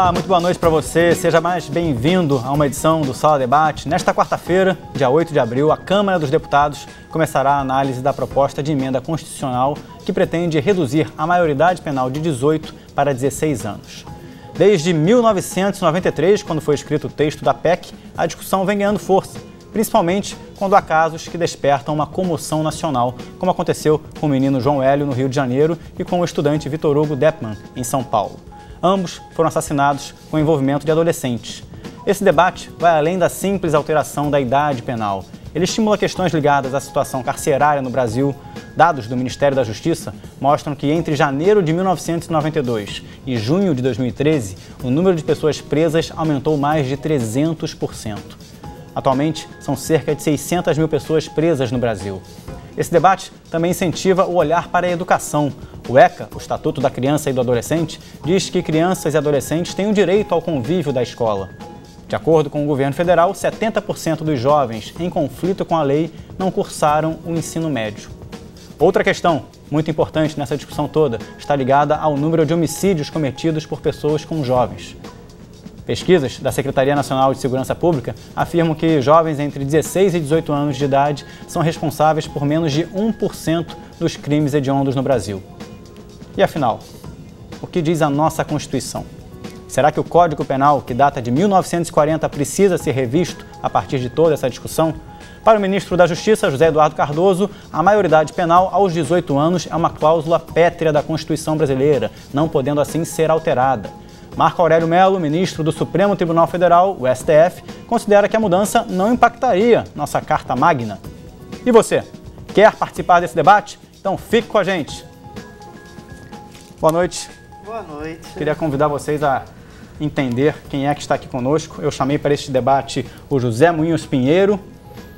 Muito boa noite para você. Seja mais bem-vindo a uma edição do Sala Debate. Nesta quarta-feira, dia 8 de abril, a Câmara dos Deputados começará a análise da proposta de emenda constitucional que pretende reduzir a maioridade penal de 18 para 16 anos. Desde 1993, quando foi escrito o texto da PEC, a discussão vem ganhando força, principalmente quando há casos que despertam uma comoção nacional, como aconteceu com o menino João Hélio, no Rio de Janeiro, e com o estudante Vitor Hugo Deppmann, em São Paulo. Ambos foram assassinados com o envolvimento de adolescentes. Esse debate vai além da simples alteração da idade penal. Ele estimula questões ligadas à situação carcerária no Brasil. Dados do Ministério da Justiça mostram que entre janeiro de 1992 e junho de 2013, o número de pessoas presas aumentou mais de 300%. Atualmente, são cerca de 600 mil pessoas presas no Brasil. Esse debate também incentiva o olhar para a educação. O ECA, o Estatuto da Criança e do Adolescente, diz que crianças e adolescentes têm o direito ao convívio da escola. De acordo com o governo federal, 70% dos jovens em conflito com a lei não cursaram o ensino médio. Outra questão muito importante nessa discussão toda está ligada ao número de homicídios cometidos por pessoas com jovens. Pesquisas da Secretaria Nacional de Segurança Pública afirmam que jovens entre 16 e 18 anos de idade são responsáveis por menos de 1% dos crimes hediondos no Brasil. E afinal, o que diz a nossa Constituição? Será que o Código Penal, que data de 1940, precisa ser revisto a partir de toda essa discussão? Para o ministro da Justiça, José Eduardo Cardoso, a maioridade penal aos 18 anos é uma cláusula pétrea da Constituição brasileira, não podendo assim ser alterada. Marco Aurélio Mello, ministro do Supremo Tribunal Federal, o STF, considera que a mudança não impactaria nossa Carta Magna. E você, quer participar desse debate? Então fique com a gente. Boa noite. Boa noite. Queria convidar vocês a entender quem é que está aqui conosco. Eu chamei para este debate o José Moinhos Pinheiro,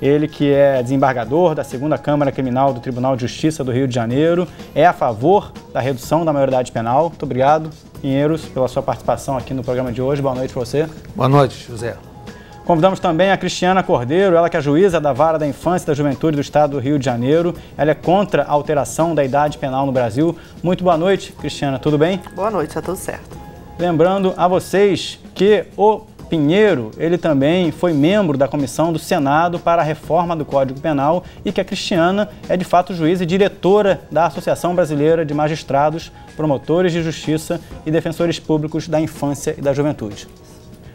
ele que é desembargador da 2ª Câmara Criminal do Tribunal de Justiça do Rio de Janeiro, é a favor da redução da maioridade penal. Muito obrigado, Pinheiros, pela sua participação aqui no programa de hoje. Boa noite para você. Boa noite, José. Convidamos também a Cristiana Cordeiro, ela que é juíza da Vara da Infância e da Juventude do Estado do Rio de Janeiro. Ela é contra a alteração da idade penal no Brasil. Muito boa noite, Cristiana, tudo bem? Boa noite, está tudo certo. Lembrando a vocês que o Pinheiro, ele também foi membro da Comissão do Senado para a Reforma do Código Penal e que a Cristiana é de fato juíza e diretora da Associação Brasileira de Magistrados, Promotores de Justiça e Defensores Públicos da Infância e da Juventude.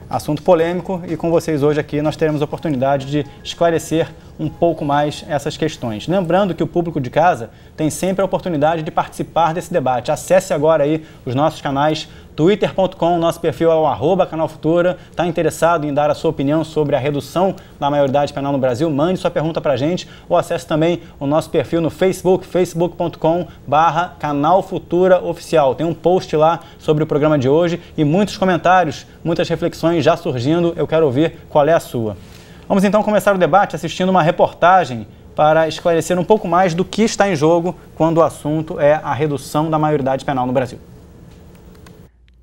Assunto polêmico e com vocês hoje aqui nós teremos a oportunidade de esclarecer um pouco mais essas questões. Lembrando que o público de casa tem sempre a oportunidade de participar desse debate. Acesse agora aí os nossos canais, twitter.com, nosso perfil é o @canalfutura. Está interessado em dar a sua opinião sobre a redução da maioridade penal no Brasil? Mande sua pergunta para a gente ou acesse também o nosso perfil no Facebook, facebook.com/canalfuturaoficial. Tem um post lá sobre o programa de hoje e muitos comentários, muitas reflexões já surgindo. Eu quero ouvir qual é a sua. Vamos então começar o debate assistindo uma reportagem para esclarecer um pouco mais do que está em jogo quando o assunto é a redução da maioridade penal no Brasil.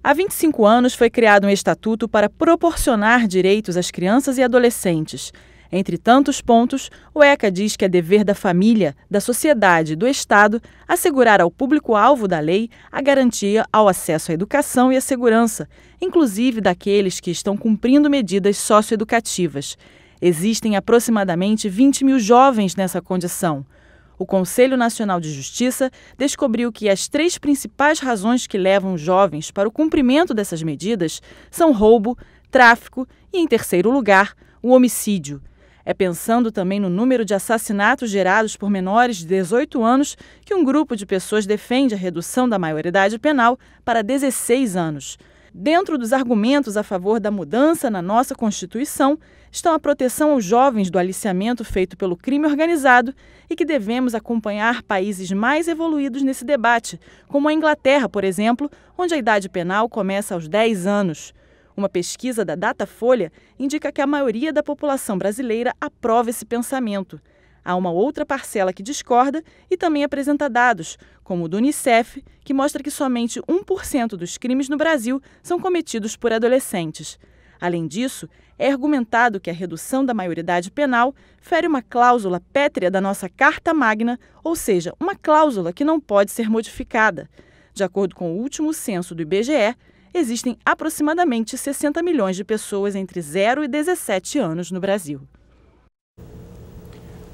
Há 25 anos foi criado um estatuto para proporcionar direitos às crianças e adolescentes. Entre tantos pontos, o ECA diz que é dever da família, da sociedade e do Estado assegurar ao público-alvo da lei a garantia ao acesso à educação e à segurança, inclusive daqueles que estão cumprindo medidas socioeducativas. Existem aproximadamente 20 mil jovens nessa condição. O Conselho Nacional de Justiça descobriu que as 3 principais razões que levam jovens para o cumprimento dessas medidas são roubo, tráfico e, em terceiro lugar, o homicídio. É pensando também no número de assassinatos gerados por menores de 18 anos que um grupo de pessoas defende a redução da maioridade penal para 16 anos. Dentro dos argumentos a favor da mudança na nossa Constituição estão a proteção aos jovens do aliciamento feito pelo crime organizado e que devemos acompanhar países mais evoluídos nesse debate, como a Inglaterra, por exemplo, onde a idade penal começa aos 10 anos. Uma pesquisa da Datafolha indica que a maioria da população brasileira aprova esse pensamento. Há uma outra parcela que discorda e também apresenta dados, como o do Unicef, que mostra que somente 1% dos crimes no Brasil são cometidos por adolescentes. Além disso, é argumentado que a redução da maioridade penal fere uma cláusula pétrea da nossa Carta Magna, ou seja, uma cláusula que não pode ser modificada. De acordo com o último censo do IBGE, existem aproximadamente 60 milhões de pessoas entre 0 e 17 anos no Brasil.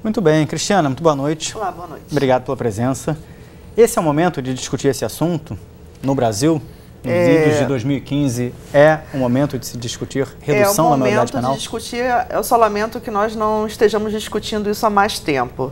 Muito bem, Cristiana, muito boa noite. Olá, boa noite. Obrigado pela presença. Esse é o momento de discutir esse assunto no Brasil? Nos idos de 2015, é o momento de se discutir redução da maioridade penal? É o momento de discutir, eu só lamento que nós não estejamos discutindo isso há mais tempo.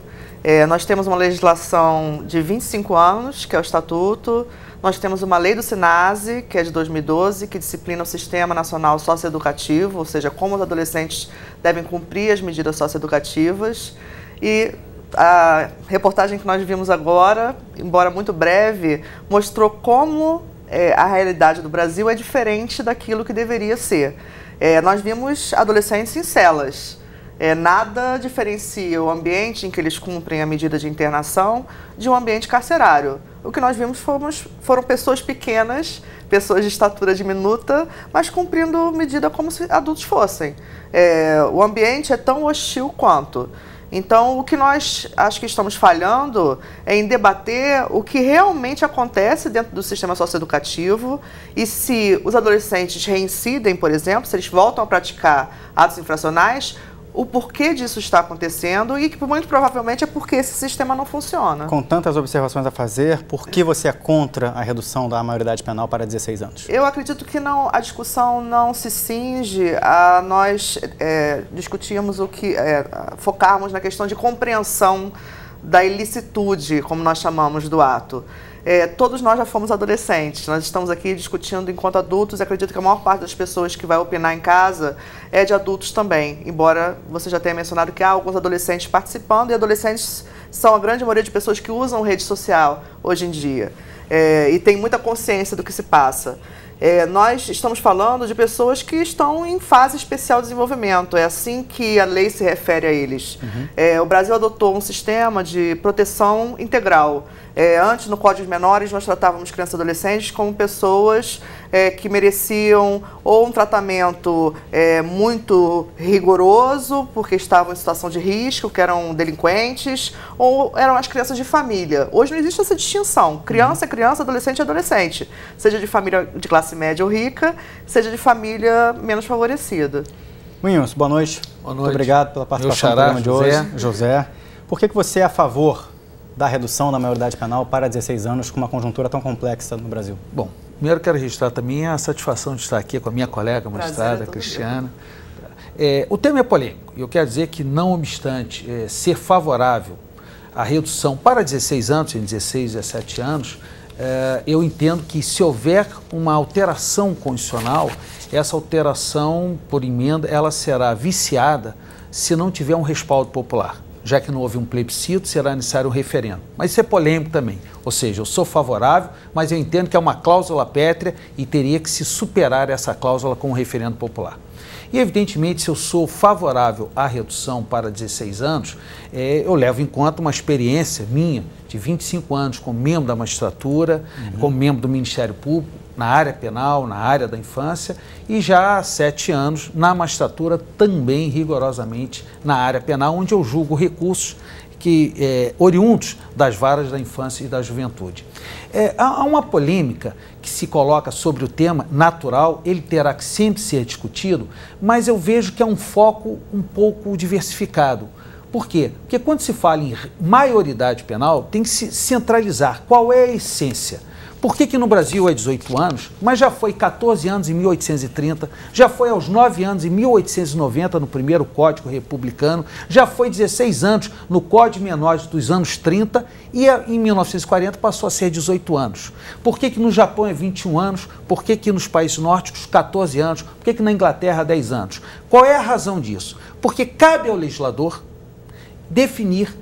Nós temos uma legislação de 25 anos, que é o Estatuto, nós temos uma lei do SINASE, que é de 2012, que disciplina o Sistema Nacional Socioeducativo, ou seja, como os adolescentes devem cumprir as medidas socioeducativas. E a reportagem que nós vimos agora, embora muito breve, mostrou como a realidade do Brasil é diferente daquilo que deveria ser. Nós vimos adolescentes em celas. Nada diferencia o ambiente em que eles cumprem a medida de internação de um ambiente carcerário. O que nós vimos foram pessoas pequenas, pessoas de estatura diminuta, mas cumprindo medida como se adultos fossem. O ambiente é tão hostil quanto. Então, o que nós acho que estamos falhando é em debater o que realmente acontece dentro do sistema socioeducativo e se os adolescentes reincidem, por exemplo, se eles voltam a praticar atos infracionais, o porquê disso está acontecendo e que muito provavelmente é porque esse sistema não funciona. Com tantas observações a fazer, por que você é contra a redução da maioridade penal para 16 anos? Eu acredito que a discussão não se cinge a nós discutirmos focarmos na questão de compreensão da ilicitude, como nós chamamos do ato. Todos nós já fomos adolescentes, nós estamos aqui discutindo enquanto adultos e acredito que a maior parte das pessoas que vai opinar em casa é de adultos também, embora você já tenha mencionado que há alguns adolescentes participando e adolescentes são a grande maioria de pessoas que usam rede social hoje em dia e tem muita consciência do que se passa. Nós estamos falando de pessoas que estão em fase especial de desenvolvimento, é assim que a lei se refere a eles. O Brasil adotou um sistema de proteção integral. Antes, no Código de Menores, nós tratávamos crianças e adolescentes como pessoas que mereciam ou um tratamento muito rigoroso, porque estavam em situação de risco, que eram delinquentes, ou eram as crianças de família. Hoje não existe essa distinção. Criança é criança, adolescente é adolescente. Seja de família de classe média ou rica, seja de família menos favorecida. Munhoz, boa noite. Boa noite. Muito obrigado pela participação no programa de hoje. José, por que você é a favor da redução da maioridade penal para 16 anos com uma conjuntura tão complexa no Brasil? Bom, primeiro quero registrar também a satisfação de estar aqui com a minha colega magistrada, Cristiana. O tema é polêmico e eu quero dizer que, não obstante ser favorável à redução para 16 anos, em 16, 17 anos, eu entendo que se houver uma alteração constitucional, essa alteração por emenda, ela será viciada se não tiver um respaldo popular. Já que não houve um plebiscito, será necessário um referendo. Mas isso é polêmico também. Ou seja, eu sou favorável, mas eu entendo que é uma cláusula pétrea e teria que se superar essa cláusula com um referendo popular. E, evidentemente, se eu sou favorável à redução para 16 anos, eu levo em conta uma experiência minha de 25 anos como membro da magistratura, como membro do Ministério Público, na área penal, na área da infância, e já há 7 anos na magistratura, também rigorosamente na área penal, onde eu julgo recursos oriundos das varas da infância e da juventude. Há uma polêmica que se coloca sobre o tema natural, ele terá que sempre ser discutido, mas eu vejo que é um foco um pouco diversificado. Por quê? Porque quando se fala em maioridade penal, tem que se centralizar qual é a essência. Por que no Brasil é 18 anos, mas já foi 14 anos em 1830, já foi aos 9 anos em 1890 no primeiro Código Republicano, já foi 16 anos no Código de Menores dos anos 30 e em 1940 passou a ser 18 anos. Por que no Japão é 21 anos, por que nos países nórdicos 14 anos, por que na Inglaterra 10 anos? Qual é a razão disso? Porque cabe ao legislador definir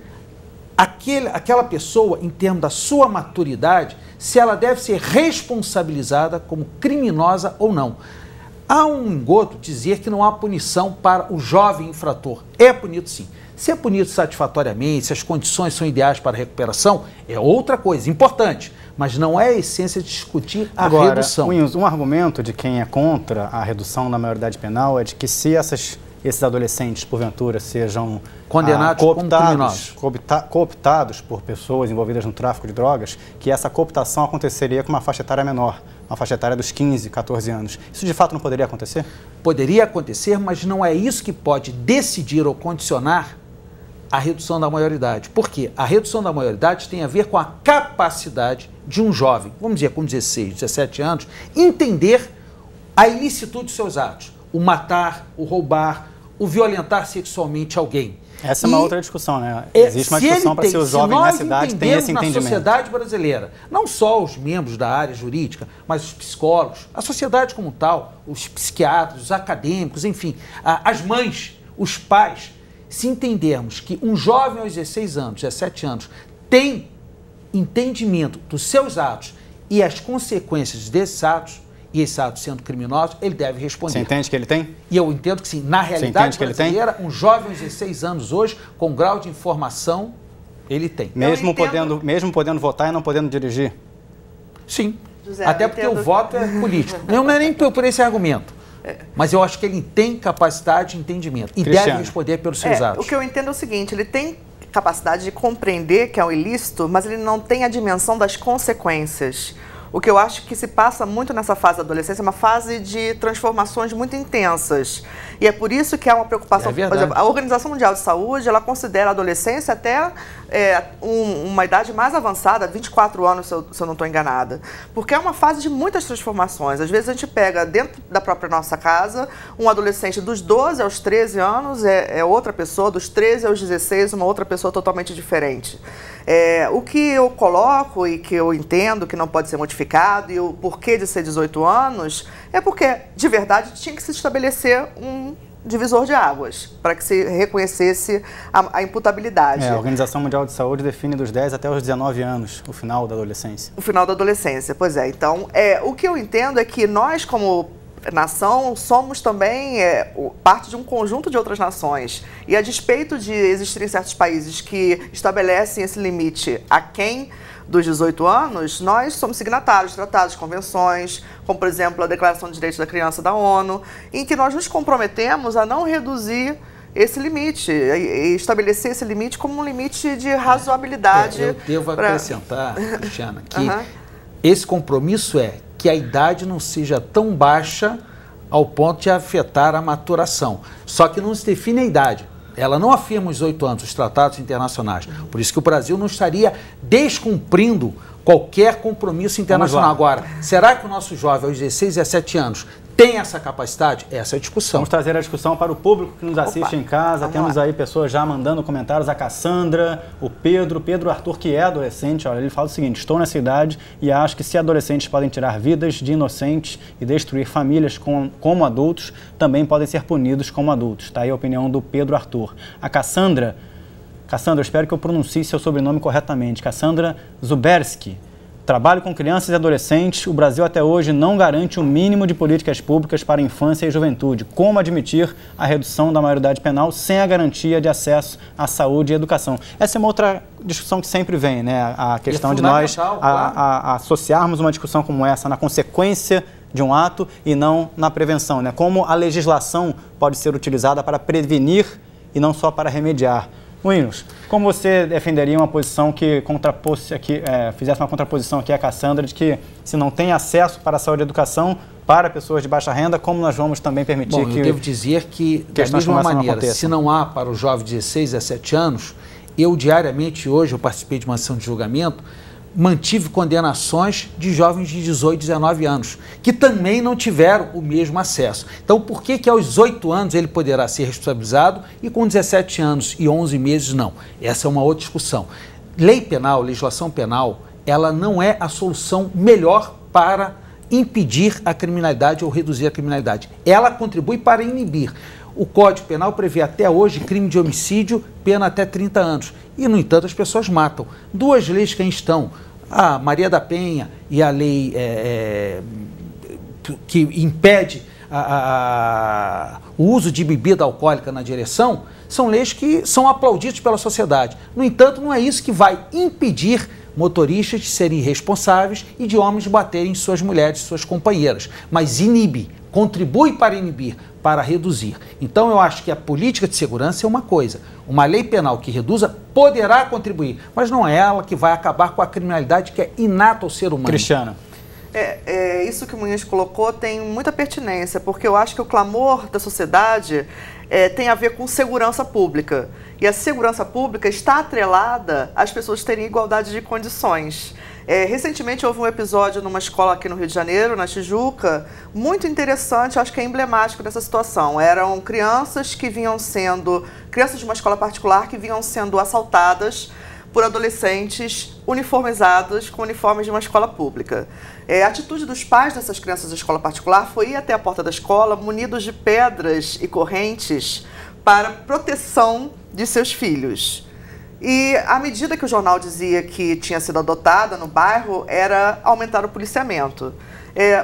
aquela pessoa, em termos da sua maturidade, se ela deve ser responsabilizada como criminosa ou não. Há um engodo dizer que não há punição para o jovem infrator. É punido sim. Se é punido satisfatoriamente, se as condições são ideais para a recuperação, é outra coisa, importante. Mas não é a essência de discutir a redução. Munhoz, um argumento de quem é contra a redução da maioridade penal é de que se esses adolescentes, porventura, sejam condenados cooptados por pessoas envolvidas no tráfico de drogas, que essa cooptação aconteceria com uma faixa etária menor a faixa etária dos 15, 14 anos. Isso de fato não poderia acontecer? Poderia acontecer, mas não é isso que pode decidir ou condicionar a redução da maioridade. Por quê? A redução da maioridade tem a ver com a capacidade de um jovem, vamos dizer, com 16, 17 anos, entender a ilicitude de seus atos. O matar, o roubar, o violentar sexualmente alguém. Essa é uma outra discussão, né? Existe uma discussão para se os jovens nessa idade têm esse entendimento. Na sociedade brasileira, não só os membros da área jurídica, mas os psicólogos, a sociedade como tal, os psiquiatras, os acadêmicos, enfim, as mães, os pais, se entendermos que um jovem aos 16 anos, 17 anos, tem entendimento dos seus atos e as consequências desses atos, e esse ato sendo criminoso, ele deve responder. Você entende que ele tem? E eu entendo que sim. Na realidade brasileira, um jovem de 16 anos hoje, com grau de informação, ele tem. Mesmo podendo votar e não podendo dirigir? Sim. José, até porque o voto é político. Não é nem por esse argumento. Mas eu acho que ele tem capacidade de entendimento e deve responder pelos seus atos. O que eu entendo é o seguinte, ele tem capacidade de compreender que é um ilícito, mas ele não tem a dimensão das consequências. O que eu acho que se passa muito nessa fase da adolescência é uma fase de transformações muito intensas. E é por isso que há uma preocupação. Por exemplo, a Organização Mundial de Saúde, ela considera a adolescência até uma idade mais avançada, 24 anos, se eu não estou enganada. Porque é uma fase de muitas transformações. Às vezes a gente pega dentro da própria nossa casa, um adolescente dos 12 aos 13 anos é outra pessoa, dos 13 aos 16, uma outra pessoa totalmente diferente. O que eu coloco e que eu entendo que não pode ser modificado e o porquê de ser 18 anos é porque, de verdade, tinha que se estabelecer um divisor de águas para que se reconhecesse a imputabilidade. A Organização Mundial de Saúde define dos 10 até os 19 anos o final da adolescência. O final da adolescência, pois é. Então, o que eu entendo é que nós, como nação, somos também parte de um conjunto de outras nações. E a despeito de existirem certos países que estabelecem esse limite aquém dos 18 anos, nós somos signatários de tratados, convenções, como, por exemplo, a Declaração de Direitos da Criança da ONU, em que nós nos comprometemos a não reduzir esse limite, e estabelecer esse limite como um limite de razoabilidade. Eu devo acrescentar, Cristiana, que esse compromisso que a idade não seja tão baixa ao ponto de afetar a maturação. Só que não se define a idade. Ela não afirma os 18 anos, os tratados internacionais. Por isso que o Brasil não estaria descumprindo qualquer compromisso internacional. Agora, será que o nosso jovem aos 16, 17 anos tem essa capacidade? Essa é a discussão. Vamos trazer a discussão para o público que nos assiste em casa. Temos aí pessoas já mandando comentários. A Cassandra, o Pedro Arthur, que é adolescente. Olha, ele fala o seguinte: estou nessa idade e acho que se adolescentes podem tirar vidas de inocentes e destruir famílias como adultos, também podem ser punidos como adultos. Está aí a opinião do Pedro Arthur. A Cassandra, eu espero que eu pronuncie seu sobrenome corretamente. Cassandra Zuberski. Trabalho com crianças e adolescentes. O Brasil até hoje não garante o mínimo de políticas públicas para a infância e juventude. Como admitir a redução da maioridade penal sem a garantia de acesso à saúde e educação? Essa é uma outra discussão que sempre vem, né? A questão de nós associarmos uma discussão como essa na consequência de um ato e não na prevenção, né? Como a legislação pode ser utilizada para prevenir e não só para remediar. Moinhos, como você defenderia uma posição que fizesse uma contraposição aqui à Cassandra de que se não tem acesso para a saúde e educação para pessoas de baixa renda, como nós vamos também permitir que... eu devo dizer que, da mesma maneira, se não há para o jovem de 16, 17 anos, eu diariamente, hoje eu participei de uma ação de julgamento, mantive condenações de jovens de 18, 19 anos, que também não tiveram o mesmo acesso. Então, por que aos 18 anos ele poderá ser responsabilizado e com 17 anos e 11 meses não? Essa é uma outra discussão. Lei penal, legislação penal, ela não é a solução melhor para impedir a criminalidade ou reduzir a criminalidade. Ela contribui para inibir. O Código Penal prevê até hoje crime de homicídio, pena até 30 anos. E, no entanto, as pessoas matam. Duas leis que estão, a Maria da Penha e a lei que impede o uso de bebida alcoólica na direção, são leis que são aplaudidas pela sociedade. No entanto, não é isso que vai impedir motoristas de serem irresponsáveis e de homens baterem em suas mulheres, suas companheiras, mas inibe, contribui para inibir, para reduzir. Então eu acho que a política de segurança é uma coisa, uma lei penal que reduza poderá contribuir, mas não é ela que vai acabar com a criminalidade que é inata ao ser humano. Cristiana. Isso que o Munhoz colocou tem muita pertinência, porque eu acho que o clamor da sociedade tem a ver com segurança pública. E a segurança pública está atrelada às pessoas terem igualdade de condições. Recentemente houve um episódio numa escola aqui no Rio de Janeiro, na Tijuca, muito interessante, acho que é emblemático dessa situação. Eram crianças crianças de uma escola particular que vinham sendo assaltadas por adolescentes uniformizados com uniformes de uma escola pública. A atitude dos pais dessas crianças da escola particular foi ir até a porta da escola munidos de pedras e correntes para proteção de seus filhos. E a medida que o jornal dizia que tinha sido adotada no bairro era aumentar o policiamento.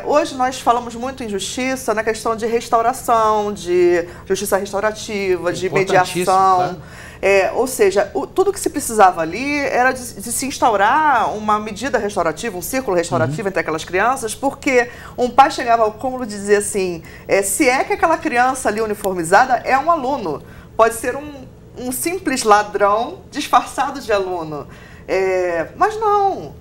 Hoje nós falamos muito em justiça na questão de restauração, de justiça restaurativa, de mediação. Ou seja, tudo que se precisava ali era de se instaurar uma medida restaurativa, um círculo restaurativo entre aquelas crianças, porque um pai chegava ao cúmulo de dizer assim, se é que aquela criança ali uniformizada é um aluno, pode ser um simples ladrão disfarçado de aluno. Mas não,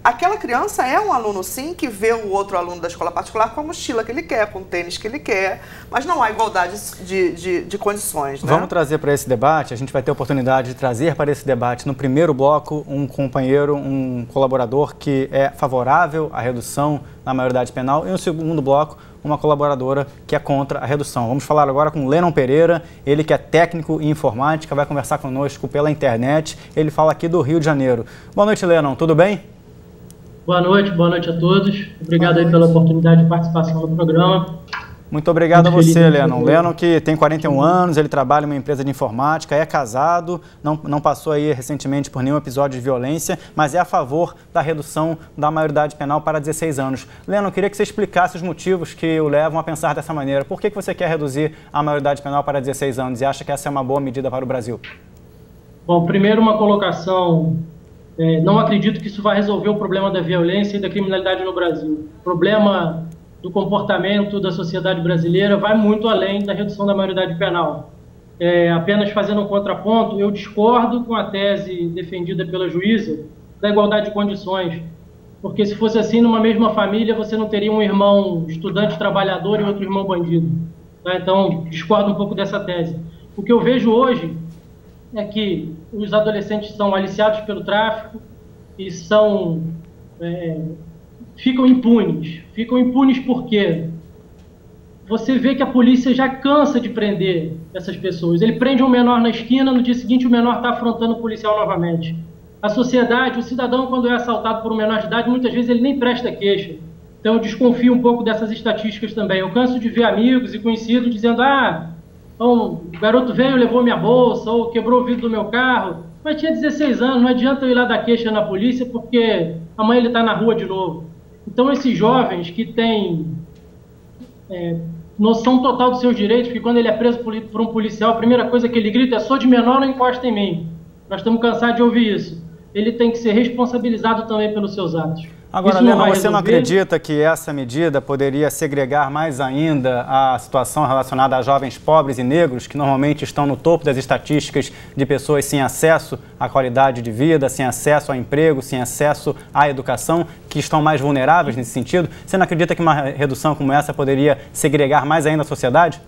aquela criança é um aluno sim, que vê o outro aluno da escola particular com a mochila que ele quer, com o tênis que ele quer, mas não há igualdade de condições. Né? Vamos trazer para esse debate, a gente vai ter a oportunidade de trazer para esse debate no primeiro bloco um companheiro, um colaborador que é favorável à redução na maioridade penal e no segundo bloco uma colaboradora que é contra a redução. Vamos falar agora com Lennon Pereira, ele que é técnico em informática, vai conversar conosco pela internet, ele fala aqui do Rio de Janeiro. Boa noite, Lennon, tudo bem? Boa noite a todos. Obrigado aí pela oportunidade de participação no programa. Muito obrigado a você, Lennon. Lennon que tem 41 anos, ele trabalha em uma empresa de informática, é casado, não passou aí recentemente por nenhum episódio de violência, mas é a favor da redução da maioridade penal para 16 anos. Lennon, queria que você explicasse os motivos que o levam a pensar dessa maneira. Por que você quer reduzir a maioridade penal para 16 anos e acha que essa é uma boa medida para o Brasil? Bom, primeiro uma colocação, não acredito que isso vai resolver o problema da violência e da criminalidade no Brasil. O problema do comportamento da sociedade brasileira vai muito além da redução da maioridade penal. Apenas fazendo um contraponto, eu discordo com a tese defendida pela juíza da igualdade de condições, porque se fosse assim, numa mesma família, você não teria um irmão estudante trabalhador e outro irmão bandido. Tá? Então, discordo um pouco dessa tese. O que eu vejo hoje é que os adolescentes são aliciados pelo tráfico e ficam impunes. Ficam impunes porque você vê que a polícia já cansa de prender essas pessoas. Ele prende um menor na esquina, no dia seguinte o menor está afrontando o policial novamente. A sociedade, o cidadão, quando é assaltado por um menor de idade, muitas vezes ele nem presta queixa. Então eu desconfio um pouco dessas estatísticas também. Eu canso de ver amigos e conhecidos dizendo o garoto veio, levou minha bolsa, ou quebrou o vidro do meu carro, mas tinha 16 anos, não adianta eu ir lá dar queixa na polícia porque amanhã ele está na rua de novo. Então esses jovens que têm noção total dos seus direitos, que quando ele é preso por um policial, a primeira coisa que ele grita é: sou de menor, não encosta em mim. Nós estamos cansados de ouvir isso. Ele tem que ser responsabilizado também pelos seus atos. Agora, Lennon, você não acredita que essa medida poderia segregar mais ainda a situação relacionada a jovens pobres e negros, que normalmente estão no topo das estatísticas de pessoas sem acesso à qualidade de vida, sem acesso ao emprego, sem acesso à educação, que estão mais vulneráveis nesse sentido? Você não acredita que uma redução como essa poderia segregar mais ainda a sociedade?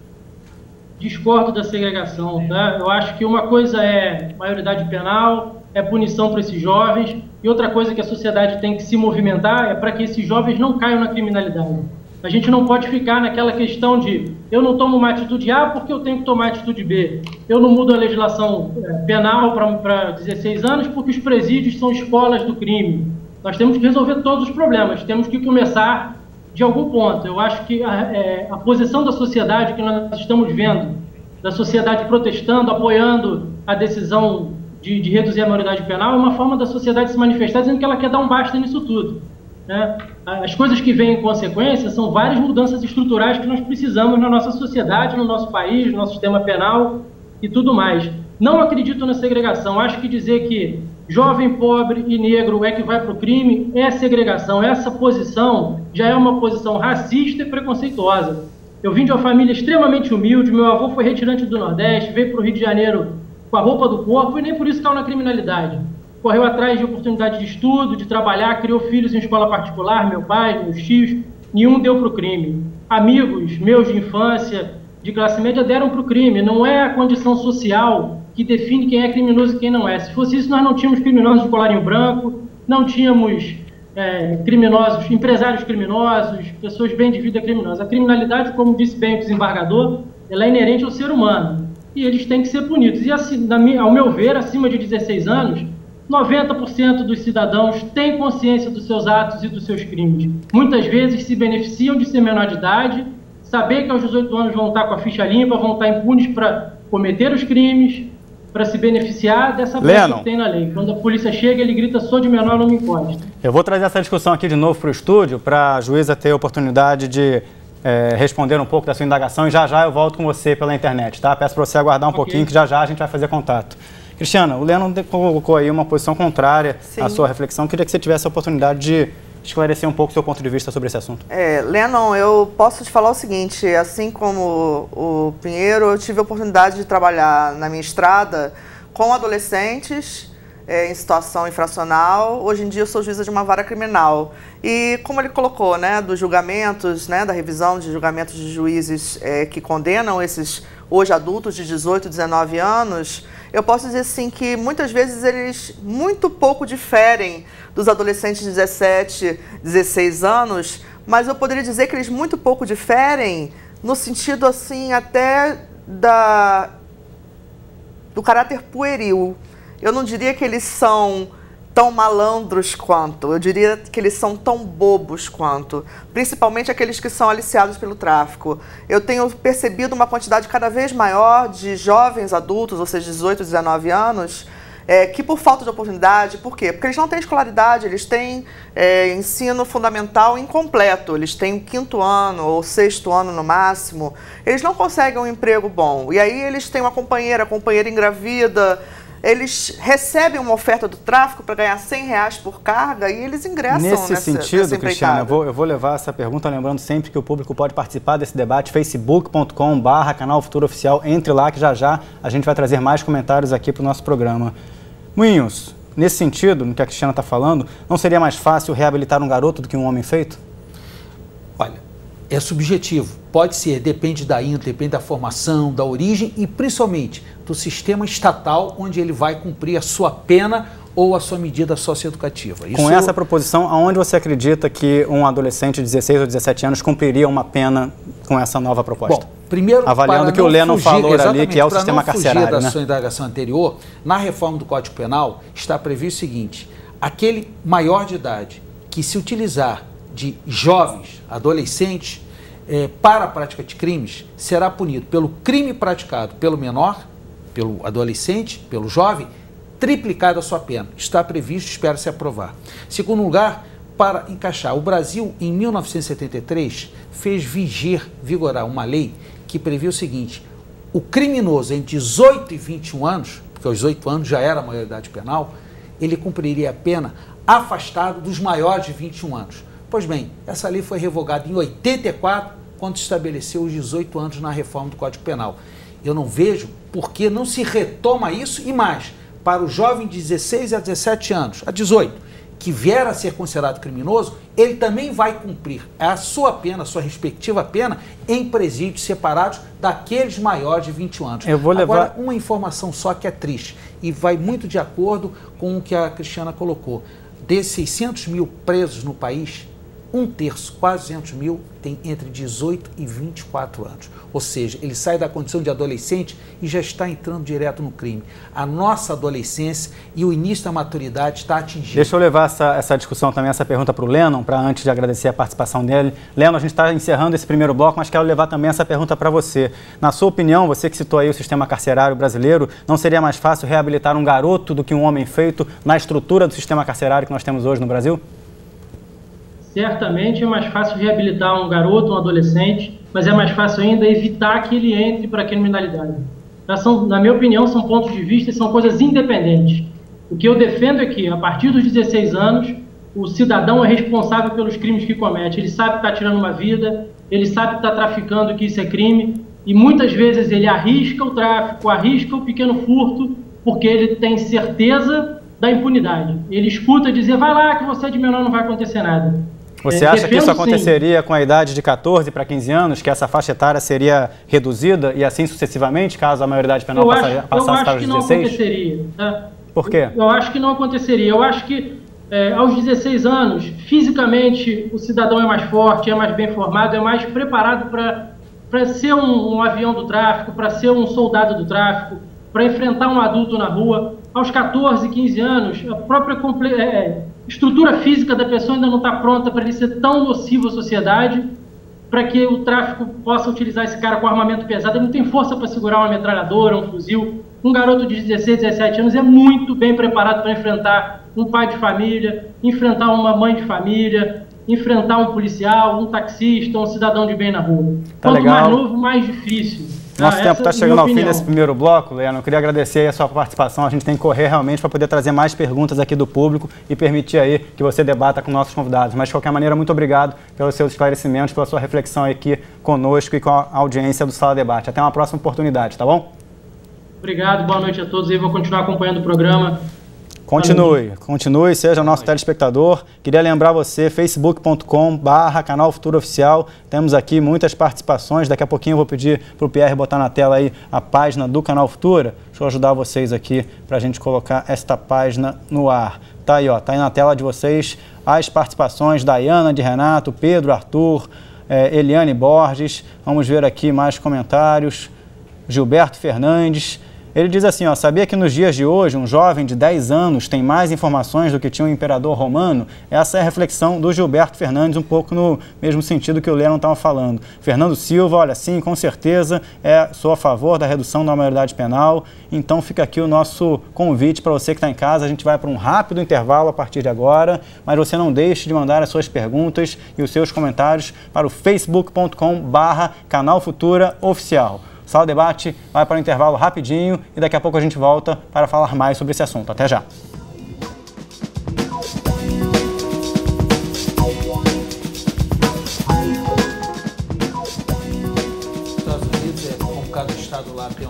Discordo da segregação, tá? Eu acho que uma coisa é maioridade penal, é punição para esses jovens, e outra coisa que a sociedade tem que se movimentar é para que esses jovens não caiam na criminalidade. A gente não pode ficar naquela questão de eu não tomo uma atitude A porque eu tenho que tomar atitude B. Eu não mudo a legislação penal para 16 anos porque os presídios são escolas do crime. Nós temos que resolver todos os problemas, temos que começar de algum ponto. Eu acho que a posição da sociedade que nós estamos vendo, da sociedade protestando, apoiando a decisão de reduzir a maioridade penal, é uma forma da sociedade se manifestar dizendo que ela quer dar um basta nisso tudo. Né? As coisas que vêm em consequência são várias mudanças estruturais que nós precisamos na nossa sociedade, no nosso país, no nosso sistema penal e tudo mais. Não acredito na segregação. Acho que dizer que jovem, pobre e negro é que vai para o crime é segregação. Essa posição já é uma posição racista e preconceituosa. Eu vim de uma família extremamente humilde, meu avô foi retirante do Nordeste, veio para o Rio de Janeiro com a roupa do corpo e nem por isso caiu na criminalidade. correu atrás de oportunidade de estudo, de trabalhar, criou filhos em escola particular, meu pai, meus tios, nenhum deu para o crime. Amigos meus de infância, de classe média, deram para o crime. Não é a condição social que define quem é criminoso e quem não é. Se fosse isso, nós não tínhamos criminosos de colarinho branco, não tínhamos criminosos, empresários criminosos, pessoas bem de vida criminosa. A criminalidade, como disse bem o desembargador, ela é inerente ao ser humano e eles têm que ser punidos. E assim, ao meu ver, acima de 16 anos, 90% dos cidadãos têm consciência dos seus atos e dos seus crimes. Muitas vezes se beneficiam de ser menor de idade, saber que aos 18 anos vão estar com a ficha limpa, vão estar impunes para cometer os crimes, para se beneficiar dessa brecha que tem na lei. Quando a polícia chega, ele grita, sou de menor, não me encosta. Eu vou trazer essa discussão aqui de novo para o estúdio, para a juíza ter a oportunidade de responder um pouco da sua indagação e já eu volto com você pela internet, tá? Peço para você aguardar um pouquinho que já a gente vai fazer contato. Cristiana, o Lennon colocou aí uma posição contrária à sua reflexão. Queria que você tivesse a oportunidade de esclarecer um pouco o seu ponto de vista sobre esse assunto. Lennon, eu posso te falar o seguinte, assim como o Pinheiro, eu tive a oportunidade de trabalhar na minha estrada com adolescentes em situação infracional. Hoje em dia eu sou juíza de uma vara criminal. E como ele colocou, né, dos julgamentos, né, da revisão de julgamentos de juízes que condenam esses hoje adultos de 18, 19 anos, eu posso dizer sim que muitas vezes eles muito pouco diferem dos adolescentes de 17, 16 anos, mas eu poderia dizer que eles muito pouco diferem no sentido assim até do caráter pueril. Eu não diria que eles são tão malandros quanto, eu diria que eles são tão bobos quanto, principalmente aqueles que são aliciados pelo tráfico. Eu tenho percebido uma quantidade cada vez maior de jovens adultos, ou seja, 18, 19 anos, que por falta de oportunidade, por quê? Porque eles não têm escolaridade, eles têm ensino fundamental incompleto, eles têm o 5º ano ou 6º ano no máximo, eles não conseguem um emprego bom, e aí eles têm uma companheira, a companheira engravida, eles recebem uma oferta do tráfico para ganhar R$100 por carga e eles ingressam nesse sentido, Cristiana, eu vou levar essa pergunta, lembrando sempre que o público pode participar desse debate, facebook.com/canal Futuro Oficial, entre lá que já a gente vai trazer mais comentários aqui para o nosso programa. Moinhos, nesse sentido, no que a Cristiana está falando, não seria mais fácil reabilitar um garoto do que um homem feito? Olha, é subjetivo, pode ser, depende da índole, depende da formação, da origem e principalmente do sistema estatal onde ele vai cumprir a sua pena ou a sua medida socioeducativa. Com essa proposição, aonde você acredita que um adolescente de 16 ou 17 anos cumpriria uma pena com essa nova proposta? Bom, primeiro, avaliando o que o Lennon falou ali, que é o sistema carcerário, da sua indagação anterior, na reforma do Código Penal está previsto o seguinte, aquele maior de idade que se utilizar de jovens, adolescentes, para a prática de crimes, será punido pelo crime praticado pelo menor, pelo adolescente, pelo jovem, triplicada a sua pena. Está previsto, espera-se aprovar. Segundo lugar, para encaixar, o Brasil, em 1973, fez vigorar uma lei que previa o seguinte, o criminoso entre 18 e 21 anos, porque aos 18 anos já era a maioridade penal, ele cumpriria a pena afastado dos maiores de 21 anos. Pois bem, essa lei foi revogada em 84, quando se estabeleceu os 18 anos na reforma do Código Penal. Eu não vejo por que não se retoma isso e mais, para o jovem de 16 a 17 anos, a 18, que vier a ser considerado criminoso, ele também vai cumprir a sua pena, a sua respectiva pena, em presídios separados daqueles maiores de 21 anos. Eu vou levar... Agora, uma informação só que é triste e vai muito de acordo com o que a Cristiana colocou. Desses 600 mil presos no país, 1/3, quase 200 mil, tem entre 18 e 24 anos. Ou seja, ele sai da condição de adolescente e já está entrando direto no crime. A nossa adolescência e o início da maturidade está atingindo. Deixa eu levar essa discussão também, essa pergunta para o Lennon, para antes de agradecer a participação dele. Lennon, a gente está encerrando esse primeiro bloco, mas quero levar também essa pergunta para você. Na sua opinião, você que citou aí o sistema carcerário brasileiro, não seria mais fácil reabilitar um garoto do que um homem feito na estrutura do sistema carcerário que nós temos hoje no Brasil? Certamente é mais fácil reabilitar um garoto, um adolescente, mas é mais fácil ainda evitar que ele entre para a criminalidade. Na minha opinião, são pontos de vista e são coisas independentes. O que eu defendo é que, a partir dos 16 anos, o cidadão é responsável pelos crimes que comete. Ele sabe que está tirando uma vida, ele sabe que está traficando, que isso é crime, e muitas vezes ele arrisca o tráfico, arrisca o pequeno furto, porque ele tem certeza da impunidade. Ele escuta dizer, vai lá que você é de menor, não vai acontecer nada. Você acha que isso aconteceria com a idade de 14 para 15 anos, que essa faixa etária seria reduzida e assim sucessivamente, caso a maioridade penal passasse para os 16? Eu acho que não aconteceria. Tá? Por quê? Eu acho que não aconteceria. Eu acho que aos 16 anos, fisicamente, o cidadão é mais forte, é mais bem formado, é mais preparado para ser um avião do tráfico, para ser um soldado do tráfico, para enfrentar um adulto na rua. Aos 14, 15 anos, a própria estrutura física da pessoa ainda não está pronta para ele ser tão nocivo à sociedade, para que o tráfico possa utilizar esse cara com armamento pesado. Ele não tem força para segurar uma metralhadora, um fuzil. Um garoto de 16, 17 anos é muito bem preparado para enfrentar um pai de família, enfrentar uma mãe de família, enfrentar um policial, um taxista, um cidadão de bem na rua. Tá Quanto legal. mais novo, mais difícil. Nosso tempo está chegando ao fim desse primeiro bloco, Leandro. Eu queria agradecer aí a sua participação. A gente tem que correr realmente para poder trazer mais perguntas aqui do público e permitir aí que você debata com nossos convidados. Mas, de qualquer maneira, muito obrigado pelos seus esclarecimentos, pela sua reflexão aqui conosco e com a audiência do Sala Debate. Até uma próxima oportunidade, tá bom? Obrigado, boa noite a todos. Eu vou continuar acompanhando o programa. Continue, seja nosso telespectador. Queria lembrar você, facebook.com/canal Futuro Oficial. Temos aqui muitas participações. Daqui a pouquinho eu vou pedir para o Pierre botar na tela aí a página do Canal Futura. Deixa eu ajudar vocês aqui para a gente colocar esta página no ar. Tá aí, ó, tá aí na tela de vocês as participações da Iana, de Renato, Pedro, Arthur, Eliane Borges. Vamos ver aqui mais comentários. Gilberto Fernandes. Ele diz assim, ó, sabia que nos dias de hoje um jovem de 10 anos tem mais informações do que tinha um imperador romano? Essa é a reflexão do Gilberto Fernandes, um pouco no mesmo sentido que o Leandro estava falando. Fernando Silva, olha, sim, com certeza, sou a favor da redução da maioridade penal. Então fica aqui o nosso convite para você que está em casa. A gente vai para um rápido intervalo a partir de agora, mas você não deixe de mandar as suas perguntas e os seus comentários para o facebook.com/Canal Futura Oficial. Sala Debate vai para o intervalo rapidinho e daqui a pouco a gente volta para falar mais sobre esse assunto. Até já!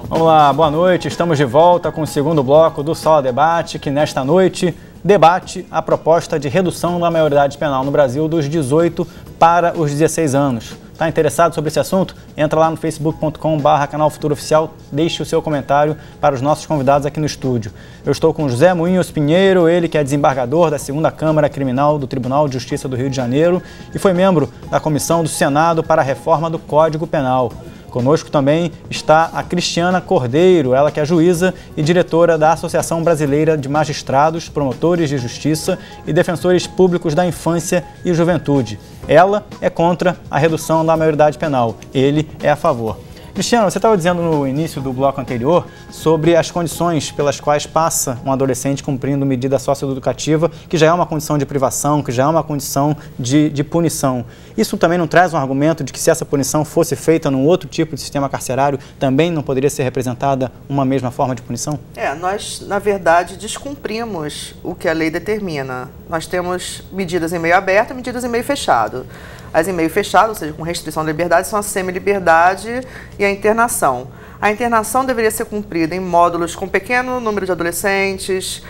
Vamos lá, boa noite. Estamos de volta com o segundo bloco do Sala Debate, que nesta noite debate a proposta de redução da maioridade penal no Brasil dos 18 para os 16 anos. Está interessado sobre esse assunto? Entra lá no facebook.com/Canal Futuro Oficial, deixe o seu comentário para os nossos convidados aqui no estúdio. Eu estou com José Moinhos Pinheiro, ele que é desembargador da 2ª Câmara Criminal do Tribunal de Justiça do Rio de Janeiro e foi membro da Comissão do Senado para a Reforma do Código Penal. Conosco também está a Cristiana Cordeiro, ela que é juíza e diretora da Associação Brasileira de Magistrados, Promotores de Justiça e Defensores Públicos da Infância e Juventude. Ela é contra a redução da maioridade penal, ele é a favor. Cristiano, você estava dizendo no início do bloco anterior sobre as condições pelas quais passa um adolescente cumprindo medida socioeducativa, que já é uma condição de privação, que já é uma condição de punição. Isso também não traz um argumento de que se essa punição fosse feita num outro tipo de sistema carcerário, também não poderia ser representada uma mesma forma de punição? Nós, na verdade, descumprimos o que a lei determina. Nós temos medidas em meio aberto e medidas em meio fechado. As em meio fechado, ou seja, com restrição da liberdade, são a semi-liberdade e a internação. A internação deveria ser cumprida em módulos com pequeno número de adolescentes,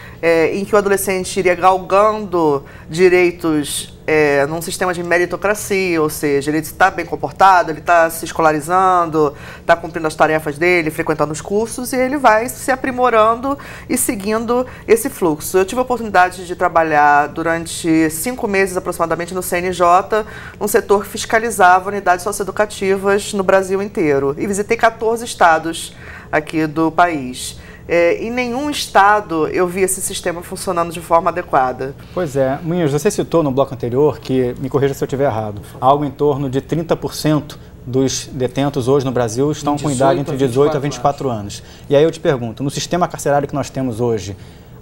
em que o adolescente iria galgando direitos num sistema de meritocracia, ou seja, ele está bem comportado, ele está se escolarizando, está cumprindo as tarefas dele, frequentando os cursos, e ele vai se aprimorando e seguindo esse fluxo. Eu tive a oportunidade de trabalhar durante 5 meses aproximadamente no CNJ, num setor que fiscalizava unidades socioeducativas no Brasil inteiro, e visitei 14 estados aqui do país. Em nenhum estado eu vi esse sistema funcionando de forma adequada. Pois é. Moinhos, você citou no bloco anterior, que, me corrija se eu estiver errado, algo em torno de 30% dos detentos hoje no Brasil estão com idade entre 18 a 24 anos. E aí eu te pergunto, no sistema carcerário que nós temos hoje,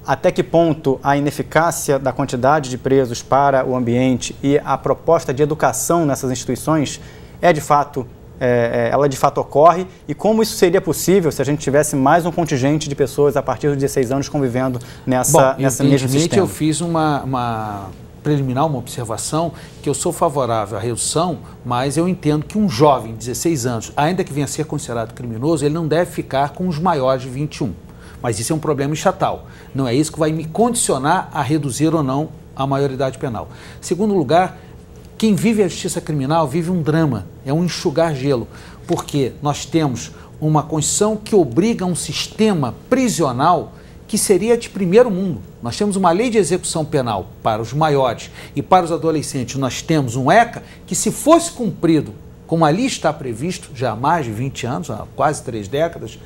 até que ponto a ineficácia da quantidade de presos para o ambiente e a proposta de educação nessas instituições ela de fato ocorre, e como isso seria possível se a gente tivesse mais um contingente de pessoas a partir dos 16 anos convivendo nessa mesmo sistema? Eu fiz uma preliminar, uma observação, que eu sou favorável à redução, mas eu entendo que um jovem de 16 anos, ainda que venha a ser considerado criminoso, ele não deve ficar com os maiores de 21. Mas isso é um problema estatal. Não é isso que vai me condicionar a reduzir ou não a maioridade penal. Segundo lugar, quem vive a justiça criminal vive um drama, é um enxugar gelo, porque nós temos uma Constituição que obriga um sistema prisional que seria de primeiro mundo. Nós temos uma lei de execução penal para os maiores e para os adolescentes. Nós temos um ECA que, se fosse cumprido como ali está previsto, já há mais de 20 anos, há quase 3 décadas,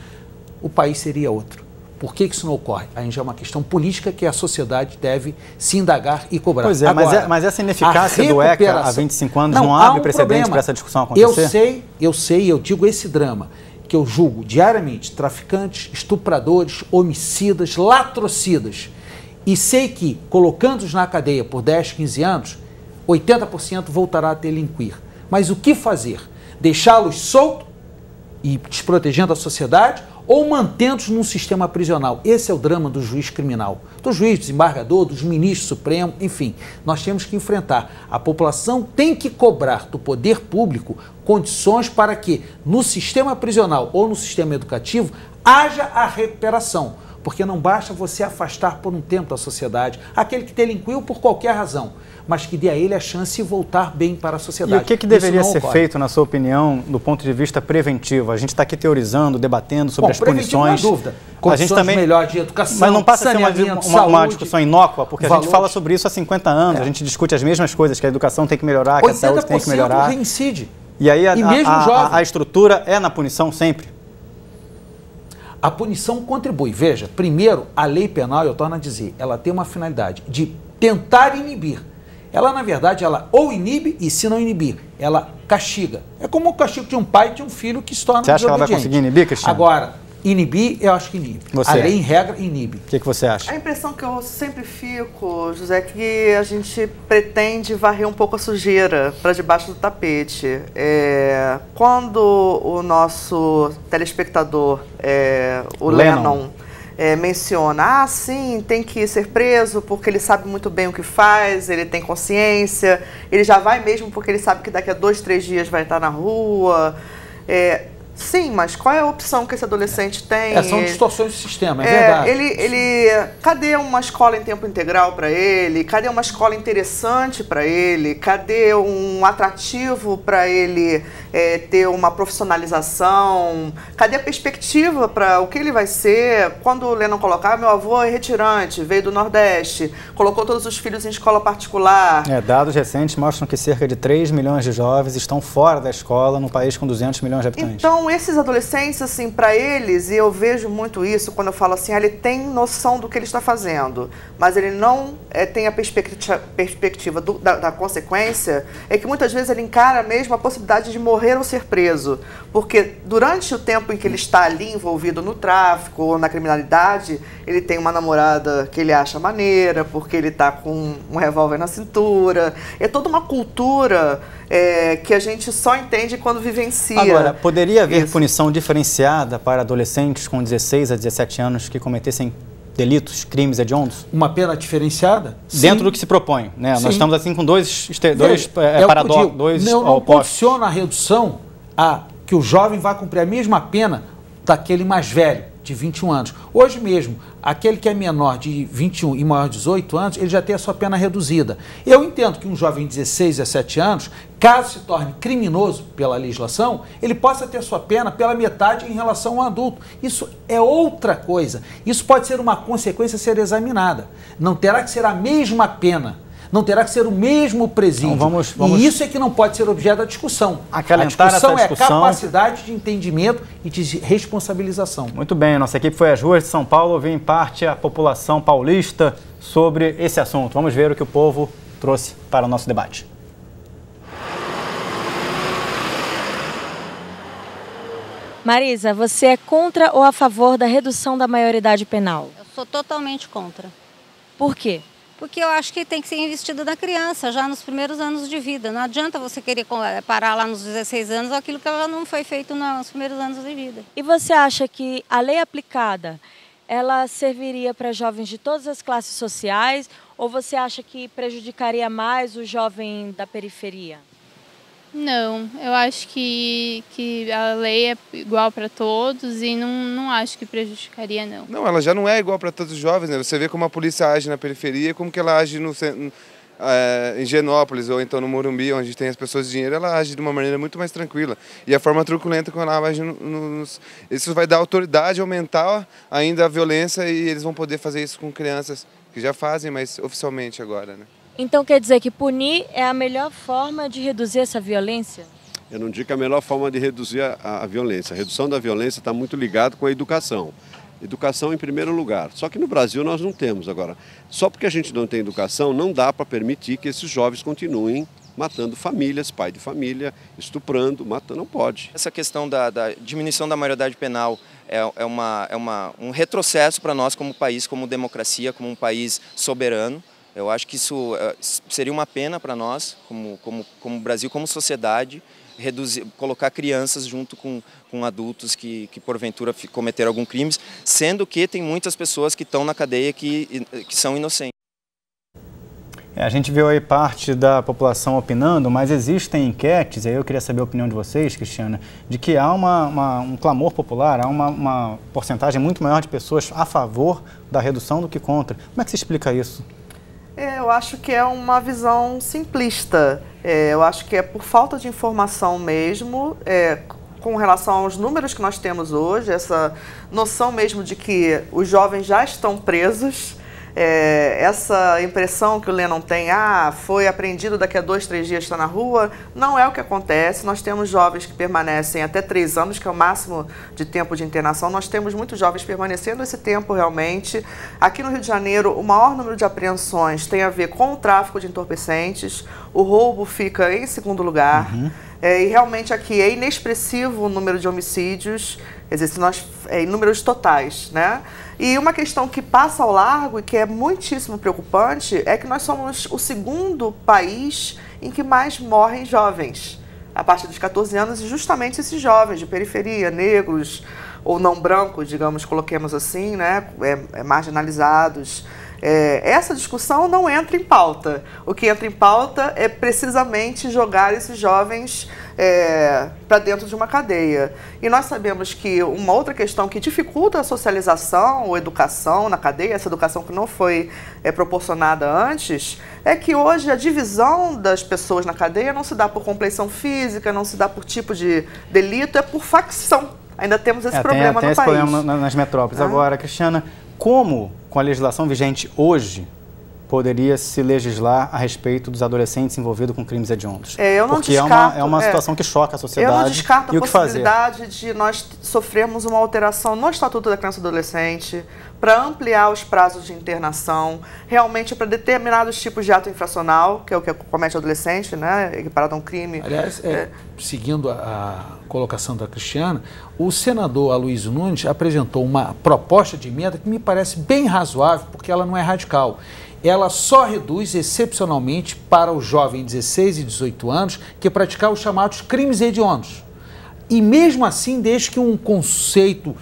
o país seria outro. Por que isso não ocorre? Aí já é uma questão política que a sociedade deve se indagar e cobrar. Pois é, agora, mas essa ineficácia do ECA há 25 anos não abre precedente para essa discussão acontecer? Eu sei, eu digo esse drama, que eu julgo diariamente traficantes, estupradores, homicidas, latrocidas, e sei que, colocando-os na cadeia por 10, 15 anos, 80% voltará a delinquir. Mas o que fazer? Deixá-los soltos e desprotegendo a sociedade ou mantendo-os num sistema prisional? Esse é o drama do juiz criminal, do juiz, desembargador, dos ministros supremos, enfim. Nós temos que enfrentar. A população tem que cobrar do poder público condições para que no sistema prisional ou no sistema educativo haja a recuperação. Porque não basta você afastar por um tempo da sociedade aquele que delinquiu por qualquer razão, mas que dê a ele a chance de voltar bem para a sociedade. E o que deveria ser feito, na sua opinião, do ponto de vista preventivo? A gente está aqui teorizando, debatendo sobre as punições. Não há dúvida. A gente também melhor de educação, mas não passa a ser uma discussão inócua, porque valores. A gente fala sobre isso há 50 anos, a gente discute as mesmas coisas, que a educação tem que melhorar, que a saúde tem que melhorar. Reincide. E aí a estrutura é na punição sempre? A punição contribui. Veja, primeiro, a lei penal, eu torno a dizer, ela tem uma finalidade de tentar inibir. Ela, na verdade, ela ou inibe e, se não inibir, ela castiga. É como o castigo de um pai e de um filho que se torna desobediente. Você acha que ela vai conseguir inibir, Cristiano? Agora, inibir, eu acho que inibe. A lei, em regra, inibe. O que você acha? A impressão que eu sempre fico, José, é que a gente pretende varrer um pouco a sujeira para debaixo do tapete. Quando o nosso telespectador, o Lennon menciona, sim, tem que ser preso porque ele sabe muito bem o que faz, ele tem consciência, ele já vai mesmo porque ele sabe que daqui a 2, 3 dias vai estar na rua. Sim, mas qual é a opção que esse adolescente tem? São distorções do sistema, é verdade. Cadê uma escola em tempo integral para ele? Cadê uma escola interessante para ele? Cadê um atrativo para ele ter uma profissionalização? Cadê a perspectiva para o que ele vai ser? Quando o Lennon colocar, meu avô é retirante, veio do Nordeste, colocou todos os filhos em escola particular. Dados recentes mostram que cerca de 3 milhões de jovens estão fora da escola num país com 200 milhões de habitantes. Então, esses adolescentes, assim, para eles, e eu vejo muito isso quando eu falo assim, ele tem noção do que ele está fazendo, mas ele não tem a perspectiva da consequência, é que muitas vezes ele encara mesmo a possibilidade de morrer ou ser preso, porque durante o tempo em que ele está ali envolvido no tráfico ou na criminalidade, ele tem uma namorada que ele acha maneira, porque ele está com um revólver na cintura, é toda uma cultura que a gente só entende quando vivencia. Agora, poderia haver punição diferenciada para adolescentes com 16 a 17 anos que cometessem delitos, crimes hediondos? Uma pena diferenciada? Dentro do que se propõe, né? Nós estamos assim com dois paradoxos, não condiciona a redução a que o jovem vai cumprir a mesma pena daquele mais velho, de 21 anos. Hoje mesmo, aquele que é menor de 21 e maior de 18 anos, ele já tem a sua pena reduzida. Eu entendo que um jovem de 16, 17 anos, caso se torne criminoso pela legislação, ele possa ter sua pena pela metade em relação ao adulto. Isso é outra coisa. Isso pode ser uma consequência a ser examinada. Não terá que ser a mesma pena. Não terá que ser o mesmo presídio. Então e isso é que não pode ser objeto da discussão. A discussão é a capacidade de entendimento e de responsabilização. Muito bem, nossa equipe foi às ruas de São Paulo ouvir em parte a população paulista sobre esse assunto. Vamos ver o que o povo trouxe para o nosso debate. Marisa, você é contra ou a favor da redução da maioridade penal? Eu sou totalmente contra. Por quê? Porque eu acho que tem que ser investido na criança, já nos primeiros anos de vida. Não adianta você querer parar lá nos 16 anos aquilo que ela não foi feito nos primeiros anos de vida. E você acha que a lei aplicada, ela serviria para jovens de todas as classes sociais ou você acha que prejudicaria mais o jovem da periferia? Não, eu acho que a lei é igual para todos e não acho que prejudicaria, não. Não, ela já não é igual para todos os jovens, né? Você vê como a polícia age na periferia, como que ela age em Higienópolis ou então no Morumbi, onde tem as pessoas de dinheiro, ela age de uma maneira muito mais tranquila. E a forma truculenta quando ela age isso vai dar autoridade, aumentar ainda a violência e eles vão poder fazer isso com crianças que já fazem, mas oficialmente agora, né? Então quer dizer que punir é a melhor forma de reduzir essa violência? Eu não digo que é a melhor forma de reduzir a violência. A redução da violência está muito ligada com a educação. Educação em primeiro lugar. Só que no Brasil nós não temos agora. Só porque a gente não tem educação, não dá para permitir que esses jovens continuem matando famílias, pai de família, estuprando, matando, não pode. Essa questão da diminuição da maioridade penal é um retrocesso para nós como país, como democracia, como um país soberano. Eu acho que isso seria uma pena para nós, como Brasil, como sociedade, colocar crianças junto com adultos que porventura cometeram algum crime, sendo que tem muitas pessoas que estão na cadeia que são inocentes. A gente viu aí parte da população opinando, mas existem enquetes, e aí eu queria saber a opinião de vocês, Cristiana, de que há um clamor popular, há uma porcentagem muito maior de pessoas a favor da redução do que contra. Como é que se explica isso? Eu acho que é uma visão simplista. Eu acho que é por falta de informação mesmo, com relação aos números que nós temos hoje, essa noção mesmo de que os jovens já estão presos, essa impressão que o Lennon tem, foi apreendido, daqui a 2, 3 dias está na rua, não é o que acontece. Nós temos jovens que permanecem até 3 anos, que é o máximo de tempo de internação. Nós temos muitos jovens permanecendo esse tempo realmente. Aqui no Rio de Janeiro, o maior número de apreensões tem a ver com o tráfico de entorpecentes, o roubo fica em segundo lugar. E realmente aqui é inexpressivo o número de homicídios, quer dizer, em números totais, né? E uma questão que passa ao largo e que é muitíssimo preocupante é que nós somos o segundo país em que mais morrem jovens, a partir dos 14 anos, e justamente esses jovens de periferia, negros ou não brancos, digamos, coloquemos assim, né? Marginalizados. Essa discussão não entra em pauta. O que entra em pauta é precisamente jogar esses jovens para dentro de uma cadeia. E nós sabemos que uma outra questão que dificulta a socialização ou educação na cadeia, essa educação que não foi proporcionada antes, é que hoje a divisão das pessoas na cadeia não se dá por compleição física, não se dá por tipo de delito, é por facção. Ainda temos esse problema tem no esse país. Problema nas metrópoles. Agora, Cristiana, como, com a legislação vigente hoje, poderia se legislar a respeito dos adolescentes envolvidos com crimes hediondos? Eu não Porque descarto, é uma situação que choca a sociedade. Eu não descarto a possibilidade fazer? de nós sofrermos uma alteração no Estatuto da Criança e do Adolescente para ampliar os prazos de internação, realmente para determinados tipos de ato infracional, que é o que comete o adolescente, né, equiparado a um crime. Aliás, seguindo a colocação da Cristiana, o senador Aloysio Nunes apresentou uma proposta de emenda que me parece bem razoável, porque ela não é radical. Ela só reduz excepcionalmente para o jovem de 16 e 18 anos que praticar os chamados crimes hediondos. E mesmo assim, desde que um conceito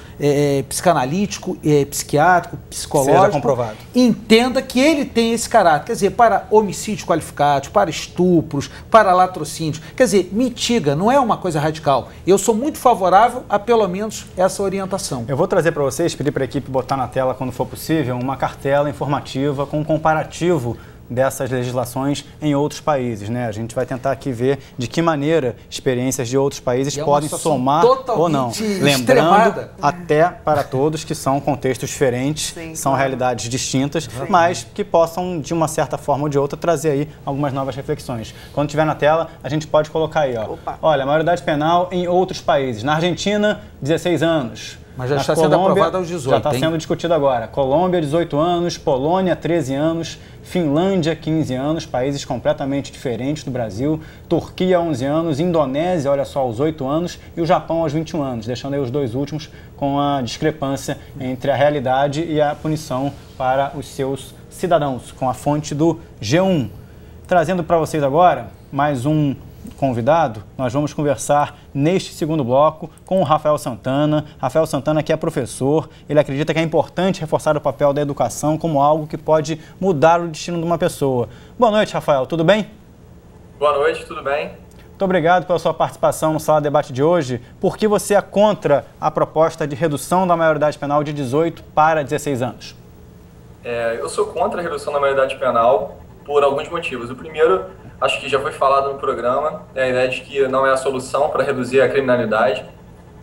psicanalítico, psiquiátrico, psicológico, seja comprovado, entenda que ele tem esse caráter. Quer dizer, para homicídios qualificados, para estupros, para latrocínios. Quer dizer, mitiga, não é uma coisa radical. Eu sou muito favorável a pelo menos essa orientação. Eu vou trazer para vocês, pedir para a equipe botar na tela, quando for possível, uma cartela informativa com um comparativo dessas legislações em outros países, né? A gente vai tentar aqui ver de que maneira experiências de outros países podem somar ou não. Lembrando, até para todos que são contextos diferentes, são realidades distintas, mas que possam, de uma certa forma ou de outra, trazer aí algumas novas reflexões. Quando estiver na tela, a gente pode colocar aí, ó. Olha, a maioridade penal em outros países. Na Argentina, 16 anos. Mas já está sendo aprovada aos 18, já está sendo discutido agora. Colômbia, 18 anos, Polônia, 13 anos, Finlândia, 15 anos, países completamente diferentes do Brasil, Turquia, 11 anos, Indonésia, olha só, aos 8 anos, e o Japão aos 21 anos, deixando aí os dois últimos com a discrepância entre a realidade e a punição para os seus cidadãos, com a fonte do G1. Trazendo para vocês agora mais um convidado, nós vamos conversar neste segundo bloco com o Rafael Santana. Rafael Santana, que é professor, ele acredita que é importante reforçar o papel da educação como algo que pode mudar o destino de uma pessoa. Boa noite, Rafael, tudo bem? Boa noite, tudo bem? Muito obrigado pela sua participação no Sala Debate de hoje. Por que você é contra a proposta de redução da maioridade penal de 18 para 16 anos? Eu sou contra a redução da maioridade penal por alguns motivos. O primeiro, acho que já foi falado no programa, é a ideia de que não é a solução para reduzir a criminalidade.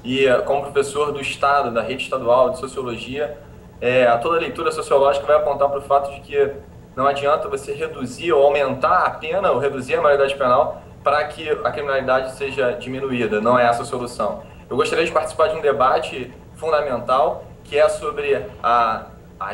E como professor do Estado, da rede estadual de Sociologia, toda leitura sociológica vai apontar para o fato de que não adianta você reduzir ou aumentar a pena ou reduzir a maioridade penal para que a criminalidade seja diminuída. Não é essa a solução. Eu gostaria de participar de um debate fundamental que é sobre a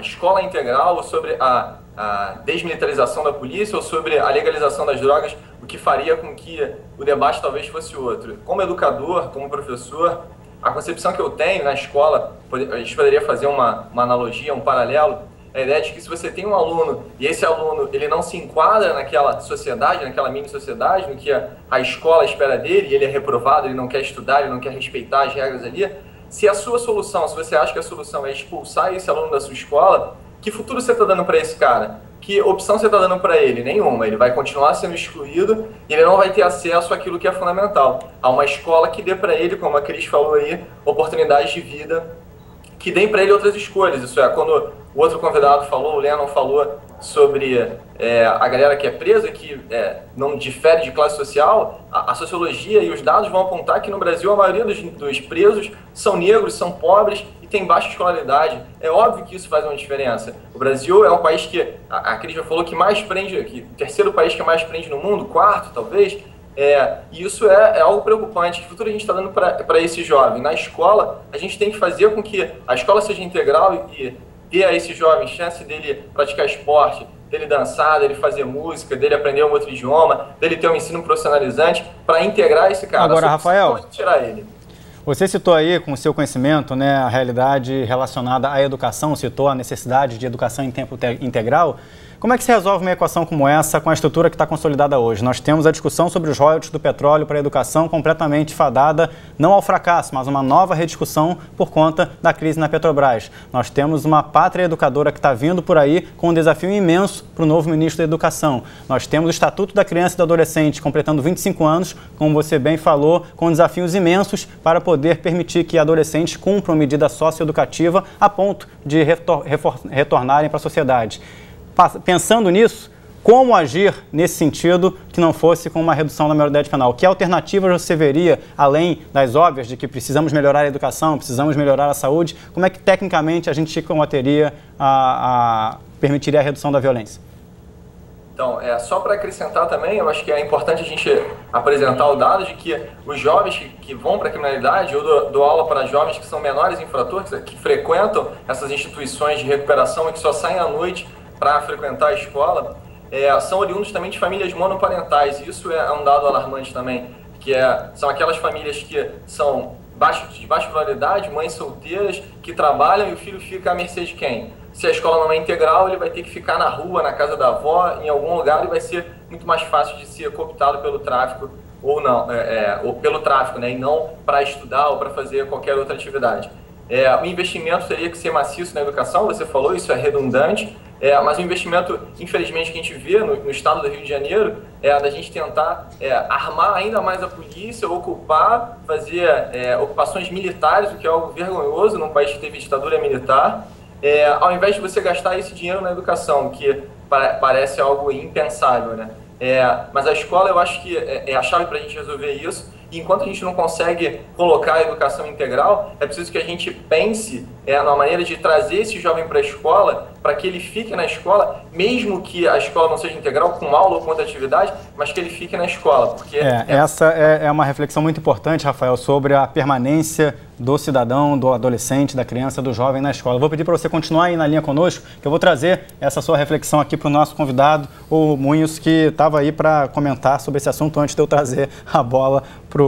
escola integral, ou sobre a desmilitarização da polícia, ou sobre a legalização das drogas, o que faria com que o debate talvez fosse outro. Como educador, como professor, a concepção que eu tenho na escola, a gente poderia fazer uma analogia, um paralelo, é a ideia de que se você tem um aluno e esse aluno ele não se enquadra naquela sociedade, naquela mini-sociedade, no que a escola espera dele, e ele é reprovado, ele não quer estudar, ele não quer respeitar as regras ali, se a sua solução, se você acha que a solução é expulsar esse aluno da sua escola, que futuro você está dando para esse cara? Que opção você está dando para ele? Nenhuma. Ele vai continuar sendo excluído e ele não vai ter acesso àquilo que é fundamental. A uma escola que dê para ele, como a Cris falou aí, oportunidades de vida, que deem para ele outras escolhas. Isso é, quando o outro convidado falou, o Lennon falou sobre a galera que é presa, que não difere de classe social, a sociologia e os dados vão apontar que no Brasil a maioria dos presos são negros, são pobres e tem baixa escolaridade. É óbvio que isso faz uma diferença. O Brasil é um país que, a Cris já falou, que mais prende, que o terceiro país que mais prende no mundo, quarto talvez, e isso é algo preocupante. Que futuro a gente está dando para esse jovem? Na escola, a gente tem que fazer com que a escola seja integral e dê a esse jovem chance dele praticar esporte, dele dançar, dele fazer música, dele aprender um outro idioma, dele ter um ensino profissionalizante para integrar esse cara. Agora, Rafael, tirar ele. Você citou aí, com o seu conhecimento, né, a realidade relacionada à educação, citou a necessidade de educação em tempo integral. Como é que se resolve uma equação como essa com a estrutura que está consolidada hoje? Nós temos a discussão sobre os royalties do petróleo para a educação completamente fadada, não ao fracasso, mas uma nova rediscussão por conta da crise na Petrobras. Nós temos uma pátria educadora que está vindo por aí com um desafio imenso para o novo ministro da Educação. Nós temos o Estatuto da Criança e do Adolescente completando 25 anos, como você bem falou, com desafios imensos para poder permitir que adolescentes cumpram medida socioeducativa a ponto de retornarem para a sociedade. Pensando nisso, como agir nesse sentido que não fosse com uma redução da maioridade penal? Que alternativas você veria, além das óbvias de que precisamos melhorar a educação, precisamos melhorar a saúde? Como é que tecnicamente a gente combateria, permitiria a redução da violência? Então, só para acrescentar também, eu acho que é importante a gente apresentar o dado de que os jovens que vão para a criminalidade, eu dou aula para jovens que são menores infratores, que frequentam essas instituições de recuperação e que só saem à noite para frequentar a escola, são oriundos também de famílias monoparentais. Isso é um dado alarmante também, que são aquelas famílias que são de baixa escolaridade, mães solteiras, que trabalham e o filho fica à mercê de quem? Se a escola não é integral, ele vai ter que ficar na rua, na casa da avó, em algum lugar, e vai ser muito mais fácil de ser cooptado pelo tráfico ou não, ou pelo tráfico, né, e não para estudar ou para fazer qualquer outra atividade. O investimento teria que ser maciço na educação, você falou, isso é redundante, mas o investimento, infelizmente, que a gente vê no estado do Rio de Janeiro é da gente tentar armar ainda mais a polícia, ocupar, fazer ocupações militares, o que é algo vergonhoso num país que teve ditadura militar, ao invés de você gastar esse dinheiro na educação, que parece algo impensável, né? Mas a escola, eu acho que é a chave para a gente resolver isso. E enquanto a gente não consegue colocar a educação integral, é preciso que a gente pense numa maneira de trazer esse jovem para a escola, para que ele fique na escola, mesmo que a escola não seja integral, com aula ou com outra atividade, mas que ele fique na escola. Porque essa é uma reflexão muito importante, Rafael, sobre a permanência do cidadão, do adolescente, da criança, do jovem na escola. Eu vou pedir para você continuar aí na linha conosco, que eu vou trazer essa sua reflexão aqui para o nosso convidado, o Munhos, que estava aí para comentar sobre esse assunto antes de eu trazer a bola para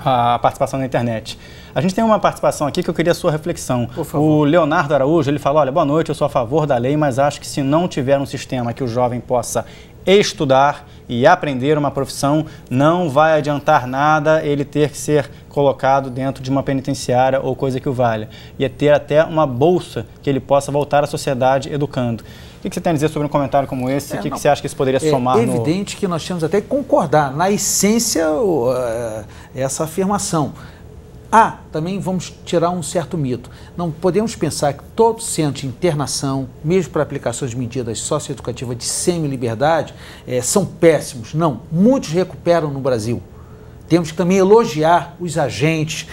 a participação na internet. A gente tem uma participação aqui que eu queria a sua reflexão. Por favor. O Leonardo Araújo, ele falou, olha, boa noite, eu sou a favor da lei, mas acho que se não tiver um sistema que o jovem possa estudar e aprender uma profissão, não vai adiantar nada ele ter que ser colocado dentro de uma penitenciária ou coisa que o valha. E é ter até uma bolsa que ele possa voltar à sociedade educando. O que você tem a dizer sobre um comentário como esse? O que você acha que isso poderia somar? É evidente que nós temos até que concordar, na essência, essa afirmação. Também vamos tirar um certo mito. Não podemos pensar que todo centro de internação, mesmo para aplicações de medidas socioeducativas de semi-liberdade, são péssimos. Não, muitos recuperam no Brasil. Temos que também elogiar os agentes,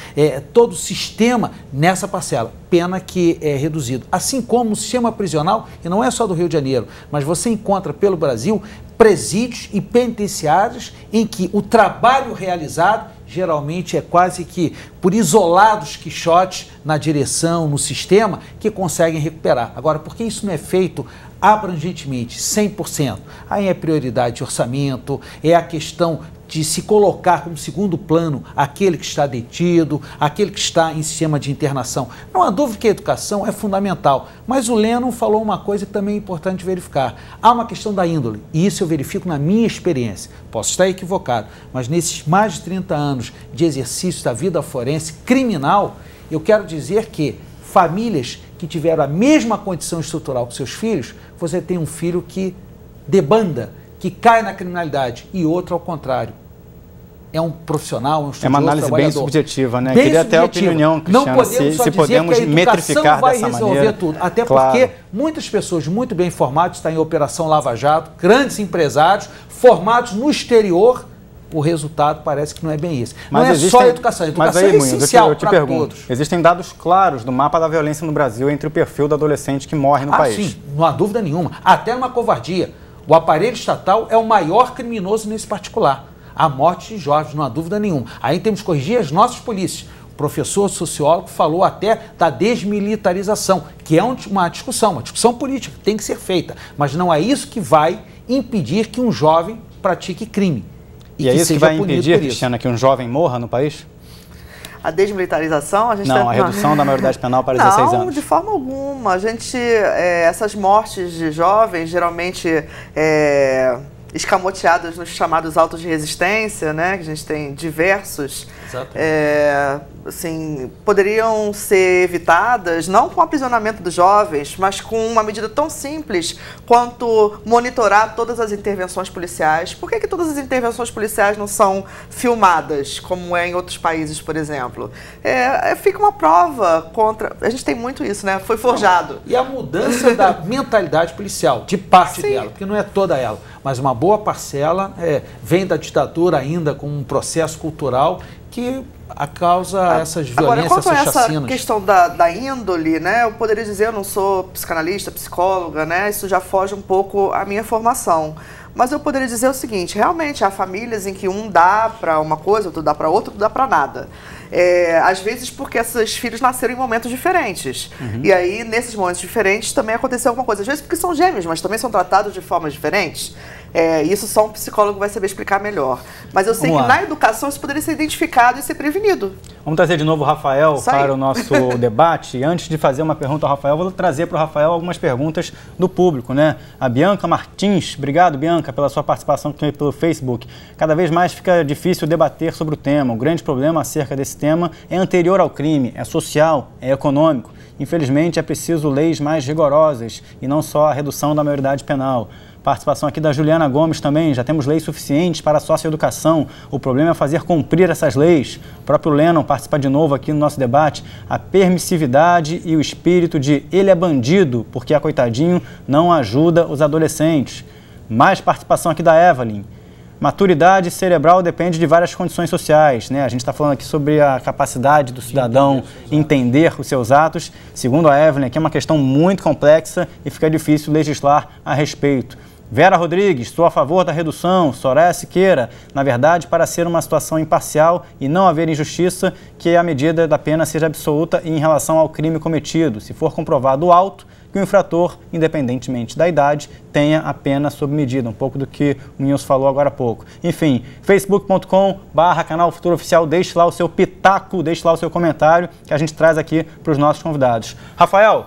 todo o sistema nessa parcela. Pena que é reduzido. Assim como o sistema prisional, e não é só do Rio de Janeiro, mas você encontra pelo Brasil presídios e penitenciários em que o trabalho realizado geralmente é quase que por isolados quixotes na direção, no sistema, que conseguem recuperar. Agora, por que isso não é feito abrangentemente, 100%? Aí é prioridade de orçamento, é a questão de se colocar como segundo plano aquele que está detido, aquele que está em sistema de internação. Não há dúvida que a educação é fundamental, mas o Lennon falou uma coisa que também é importante verificar. Há uma questão da índole, e isso eu verifico na minha experiência. Posso estar equivocado, mas nesses mais de 30 anos de exercício da vida forense criminal, eu quero dizer que famílias que tiveram a mesma condição estrutural que seus filhos, você tem um filho que debanda, que cai na criminalidade, e outro ao contrário. É um profissional, um estudioso, é uma análise bem subjetiva, né? Queria até a opinião, Cristiano, não podemos se podemos metrificar vai dessa resolver maneira. Tudo. Até claro. Porque muitas pessoas muito bem formadas estão em Operação Lava Jato, grandes empresários, formados no exterior, o resultado parece que não é bem esse. Mas não é só a educação, a educação é essencial para todos. Existem dados claros do mapa da violência no Brasil entre o perfil do adolescente que morre no país. Sim, não há dúvida nenhuma. Até numa covardia. O aparelho estatal é o maior criminoso nesse particular. A morte de jovens, não há dúvida nenhuma. Aí temos que corrigir as nossas polícias. O professor sociólogo falou até da desmilitarização, que é uma discussão política, que tem que ser feita. Mas não é isso que vai impedir que um jovem pratique crime. E é isso que vai impedir, Cristiana, que um jovem morra no país? A desmilitarização, a gente a redução da maioridade penal para 16 anos. Não, de forma alguma. A gente, essas mortes de jovens, geralmente escamoteadas nos chamados autos de resistência, né, que a gente tem diversos, assim, poderiam ser evitadas, não com o aprisionamento dos jovens, mas com uma medida tão simples quanto monitorar todas as intervenções policiais. Por que todas as intervenções policiais não são filmadas, como é em outros países, por exemplo? Fica uma prova contra... A gente tem muito isso, né? Foi forjado. E a mudança da mentalidade policial, de parte dela, porque não é toda ela, mas uma boa parcela vem da ditadura ainda com um processo cultural que causa essas violências, essas chacinas. Agora, quanto a essa questão da índole, né, eu poderia dizer, eu não sou psicanalista, psicóloga, né, isso já foge um pouco à minha formação. Mas eu poderia dizer o seguinte, realmente há famílias em que um dá para uma coisa, outro dá para outra, outro dá para nada. Às vezes porque esses filhos nasceram em momentos diferentes. E aí, nesses momentos diferentes, também aconteceu alguma coisa. Às vezes porque são gêmeos, mas também são tratados de formas diferentes. Isso só um psicólogo vai saber explicar melhor. Mas eu sei que na educação isso poderia ser identificado e ser prevenido. Vamos trazer de novo o Rafael para o nosso debate. Antes de fazer uma pergunta ao Rafael, vou trazer para o Rafael algumas perguntas do público, né? A Bianca Martins, obrigado, Bianca, pela sua participação aqui pelo Facebook. Cada vez mais fica difícil debater sobre o tema. O grande problema acerca desse tema é anterior ao crime, é social, é econômico. Infelizmente, é preciso leis mais rigorosas e não só a redução da maioridade penal. Participação aqui da Juliana Gomes também, já temos leis suficientes para a socioeducação. O problema é fazer cumprir essas leis. O próprio Lennon participa de novo aqui no nosso debate. A permissividade e o espírito de ele é bandido, porque a coitadinho não ajuda os adolescentes. Mais participação aqui da Evelyn. Maturidade cerebral depende de várias condições sociais, né? A gente está falando aqui sobre a capacidade do cidadão entender os seus atos. Segundo a Evelyn, aqui é uma questão muito complexa e fica difícil legislar a respeito. Vera Rodrigues, sou a favor da redução. Soraya Siqueira, na verdade, para ser uma situação imparcial e não haver injustiça, que a medida da pena seja absoluta em relação ao crime cometido. Se for comprovado o auto, que o infrator, independentemente da idade, tenha a pena sob medida, um pouco do que o Nilson falou agora há pouco. Enfim, facebook.com/canal Futuro Oficial, deixe lá o seu pitaco, deixe lá o seu comentário, que a gente traz aqui para os nossos convidados. Rafael,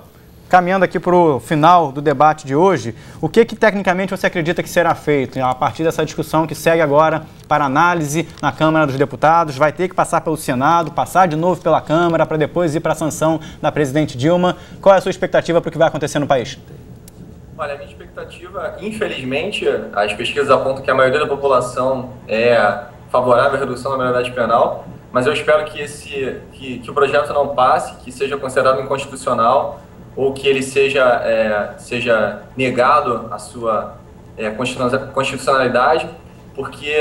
caminhando aqui para o final do debate de hoje, o que tecnicamente você acredita que será feito a partir dessa discussão que segue agora para análise na Câmara dos Deputados? Vai ter que passar pelo Senado, passar de novo pela Câmara, para depois ir para a sanção da presidente Dilma. Qual é a sua expectativa para o que vai acontecer no país? Olha, a minha expectativa, infelizmente, as pesquisas apontam que a maioria da população é favorável à redução da maioridade penal, mas eu espero que o projeto não passe, que seja considerado inconstitucional, ou que ele seja negado a sua constitucionalidade, porque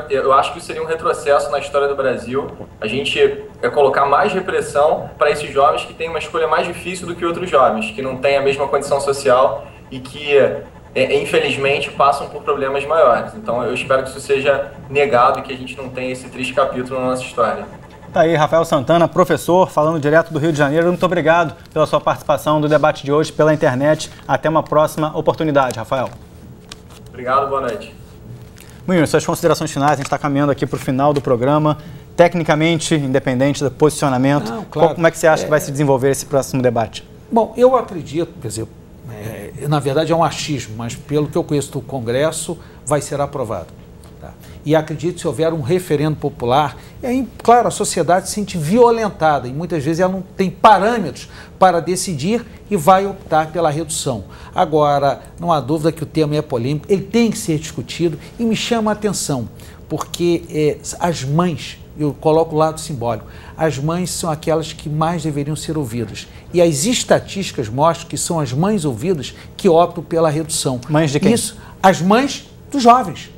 eu acho que isso seria um retrocesso na história do Brasil. A gente colocar mais repressão para esses jovens que têm uma escolha mais difícil do que outros jovens, que não têm a mesma condição social e que, infelizmente, passam por problemas maiores. Então, eu espero que isso seja negado e que a gente não tenha esse triste capítulo na nossa história. Tá aí, Rafael Santana, professor, falando direto do Rio de Janeiro. Muito obrigado pela sua participação no debate de hoje pela internet. Até uma próxima oportunidade, Rafael. Obrigado, boa noite. Muito, suas considerações finais, a gente está caminhando aqui para o final do programa. Tecnicamente, independente do posicionamento, claro, como é que você acha que vai se desenvolver esse próximo debate? Bom, eu acredito, quer dizer, na verdade é um achismo, mas pelo que eu conheço do Congresso, vai ser aprovado. E acredito que se houver um referendo popular, claro, a sociedade se sente violentada e muitas vezes ela não tem parâmetros para decidir e vai optar pela redução. Agora, não há dúvida que o tema é polêmico, ele tem que ser discutido e me chama a atenção, porque as mães, eu coloco o lado simbólico, as mães são aquelas que mais deveriam ser ouvidas. E as estatísticas mostram que são as mães ouvidas que optam pela redução. Mães de quem? Isso, as mães dos jovens.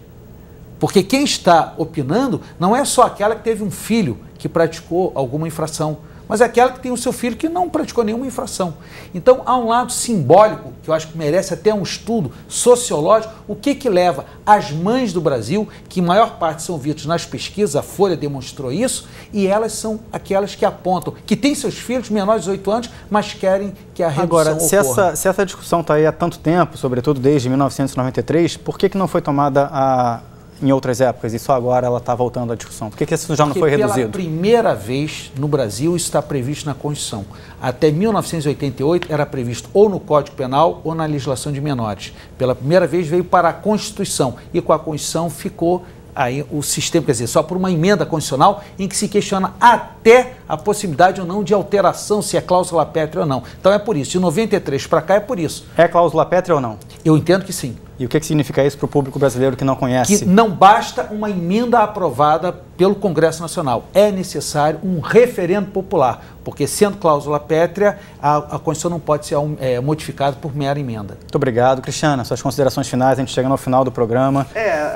Porque quem está opinando não é só aquela que teve um filho que praticou alguma infração, mas é aquela que tem o seu filho que não praticou nenhuma infração. Então, há um lado simbólico, que eu acho que merece até um estudo sociológico, o que leva as mães do Brasil, que em maior parte são ouvidas nas pesquisas, a Folha demonstrou isso, e elas são aquelas que apontam, que têm seus filhos menores de 18 anos, mas querem que a redução ocorra. Agora, se essa discussão está aí há tanto tempo, sobretudo desde 1993, por que não foi tomada em outras épocas e só agora ela está voltando à discussão? Por que isso já não foi reduzido? Pela primeira vez no Brasil isso está previsto na Constituição. Até 1988 era previsto ou no Código Penal ou na legislação de menores. Pela primeira vez veio para a Constituição e com a Constituição ficou aí o sistema, quer dizer, só por uma emenda constitucional em que se questiona até a possibilidade ou não de alteração, se é cláusula pétrea ou não. Então é por isso, de 93 para cá é por isso. É cláusula pétrea ou não? Eu entendo que sim. E o que significa isso para o público brasileiro que não conhece? Que não basta uma emenda aprovada pelo Congresso Nacional, é necessário um referendo popular, porque sendo cláusula pétrea, a Constituição não pode ser modificada por mera emenda. Muito obrigado. Cristiana, suas considerações finais, a gente chega no final do programa.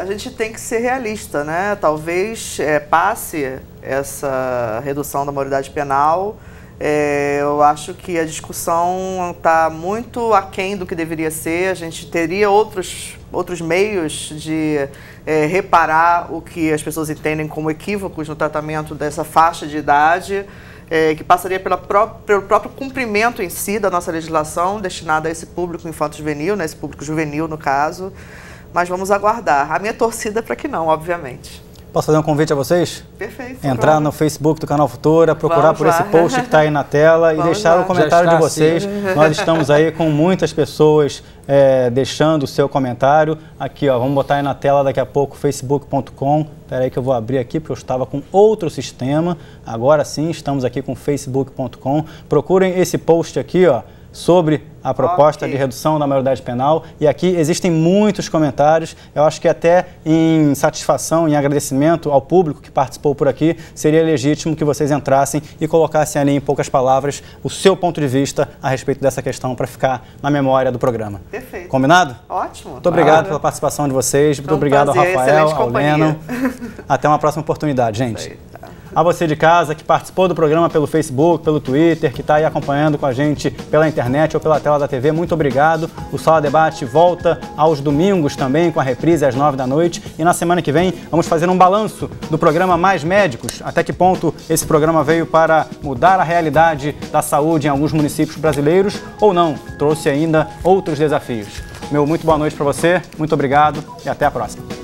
A gente tem que ser realista, né? Talvez passe essa redução da maioridade penal. Eu acho que a discussão está muito aquém do que deveria ser. A gente teria outros meios de reparar o que as pessoas entendem como equívocos no tratamento dessa faixa de idade, que passaria pelo próprio cumprimento em si da nossa legislação destinada a esse público infanto-juvenil, né, esse público juvenil no caso. Mas vamos aguardar. A minha torcida é para que não, obviamente. Posso fazer um convite a vocês? Perfeito. Entrar no Facebook do Canal Futura, procurar por esse post que está aí na tela e deixar o comentário de vocês. Nós estamos aí com muitas pessoas deixando o seu comentário. Aqui, ó, vamos botar aí na tela daqui a pouco, facebook.com. Espera aí que eu vou abrir aqui, porque eu estava com outro sistema. Agora sim, estamos aqui com facebook.com. Procurem esse post aqui, ó, sobre a proposta de redução da maioridade penal. E aqui existem muitos comentários. Eu acho que até em satisfação, em agradecimento ao público que participou por aqui, seria legítimo que vocês entrassem e colocassem ali em poucas palavras o seu ponto de vista a respeito dessa questão para ficar na memória do programa. Perfeito. Combinado? Ótimo. Muito obrigado pela participação de vocês. Muito obrigado ao Rafael, ao Leno. Até uma próxima oportunidade, gente. A você de casa que participou do programa pelo Facebook, pelo Twitter, que está aí acompanhando com a gente pela internet ou pela tela da TV, muito obrigado. O Sala Debate volta aos domingos também, com a reprise às 9 da noite. E na semana que vem vamos fazer um balanço do programa Mais Médicos. Até que ponto esse programa veio para mudar a realidade da saúde em alguns municípios brasileiros ou não, trouxe ainda outros desafios. Meu muito boa noite para você, muito obrigado e até a próxima.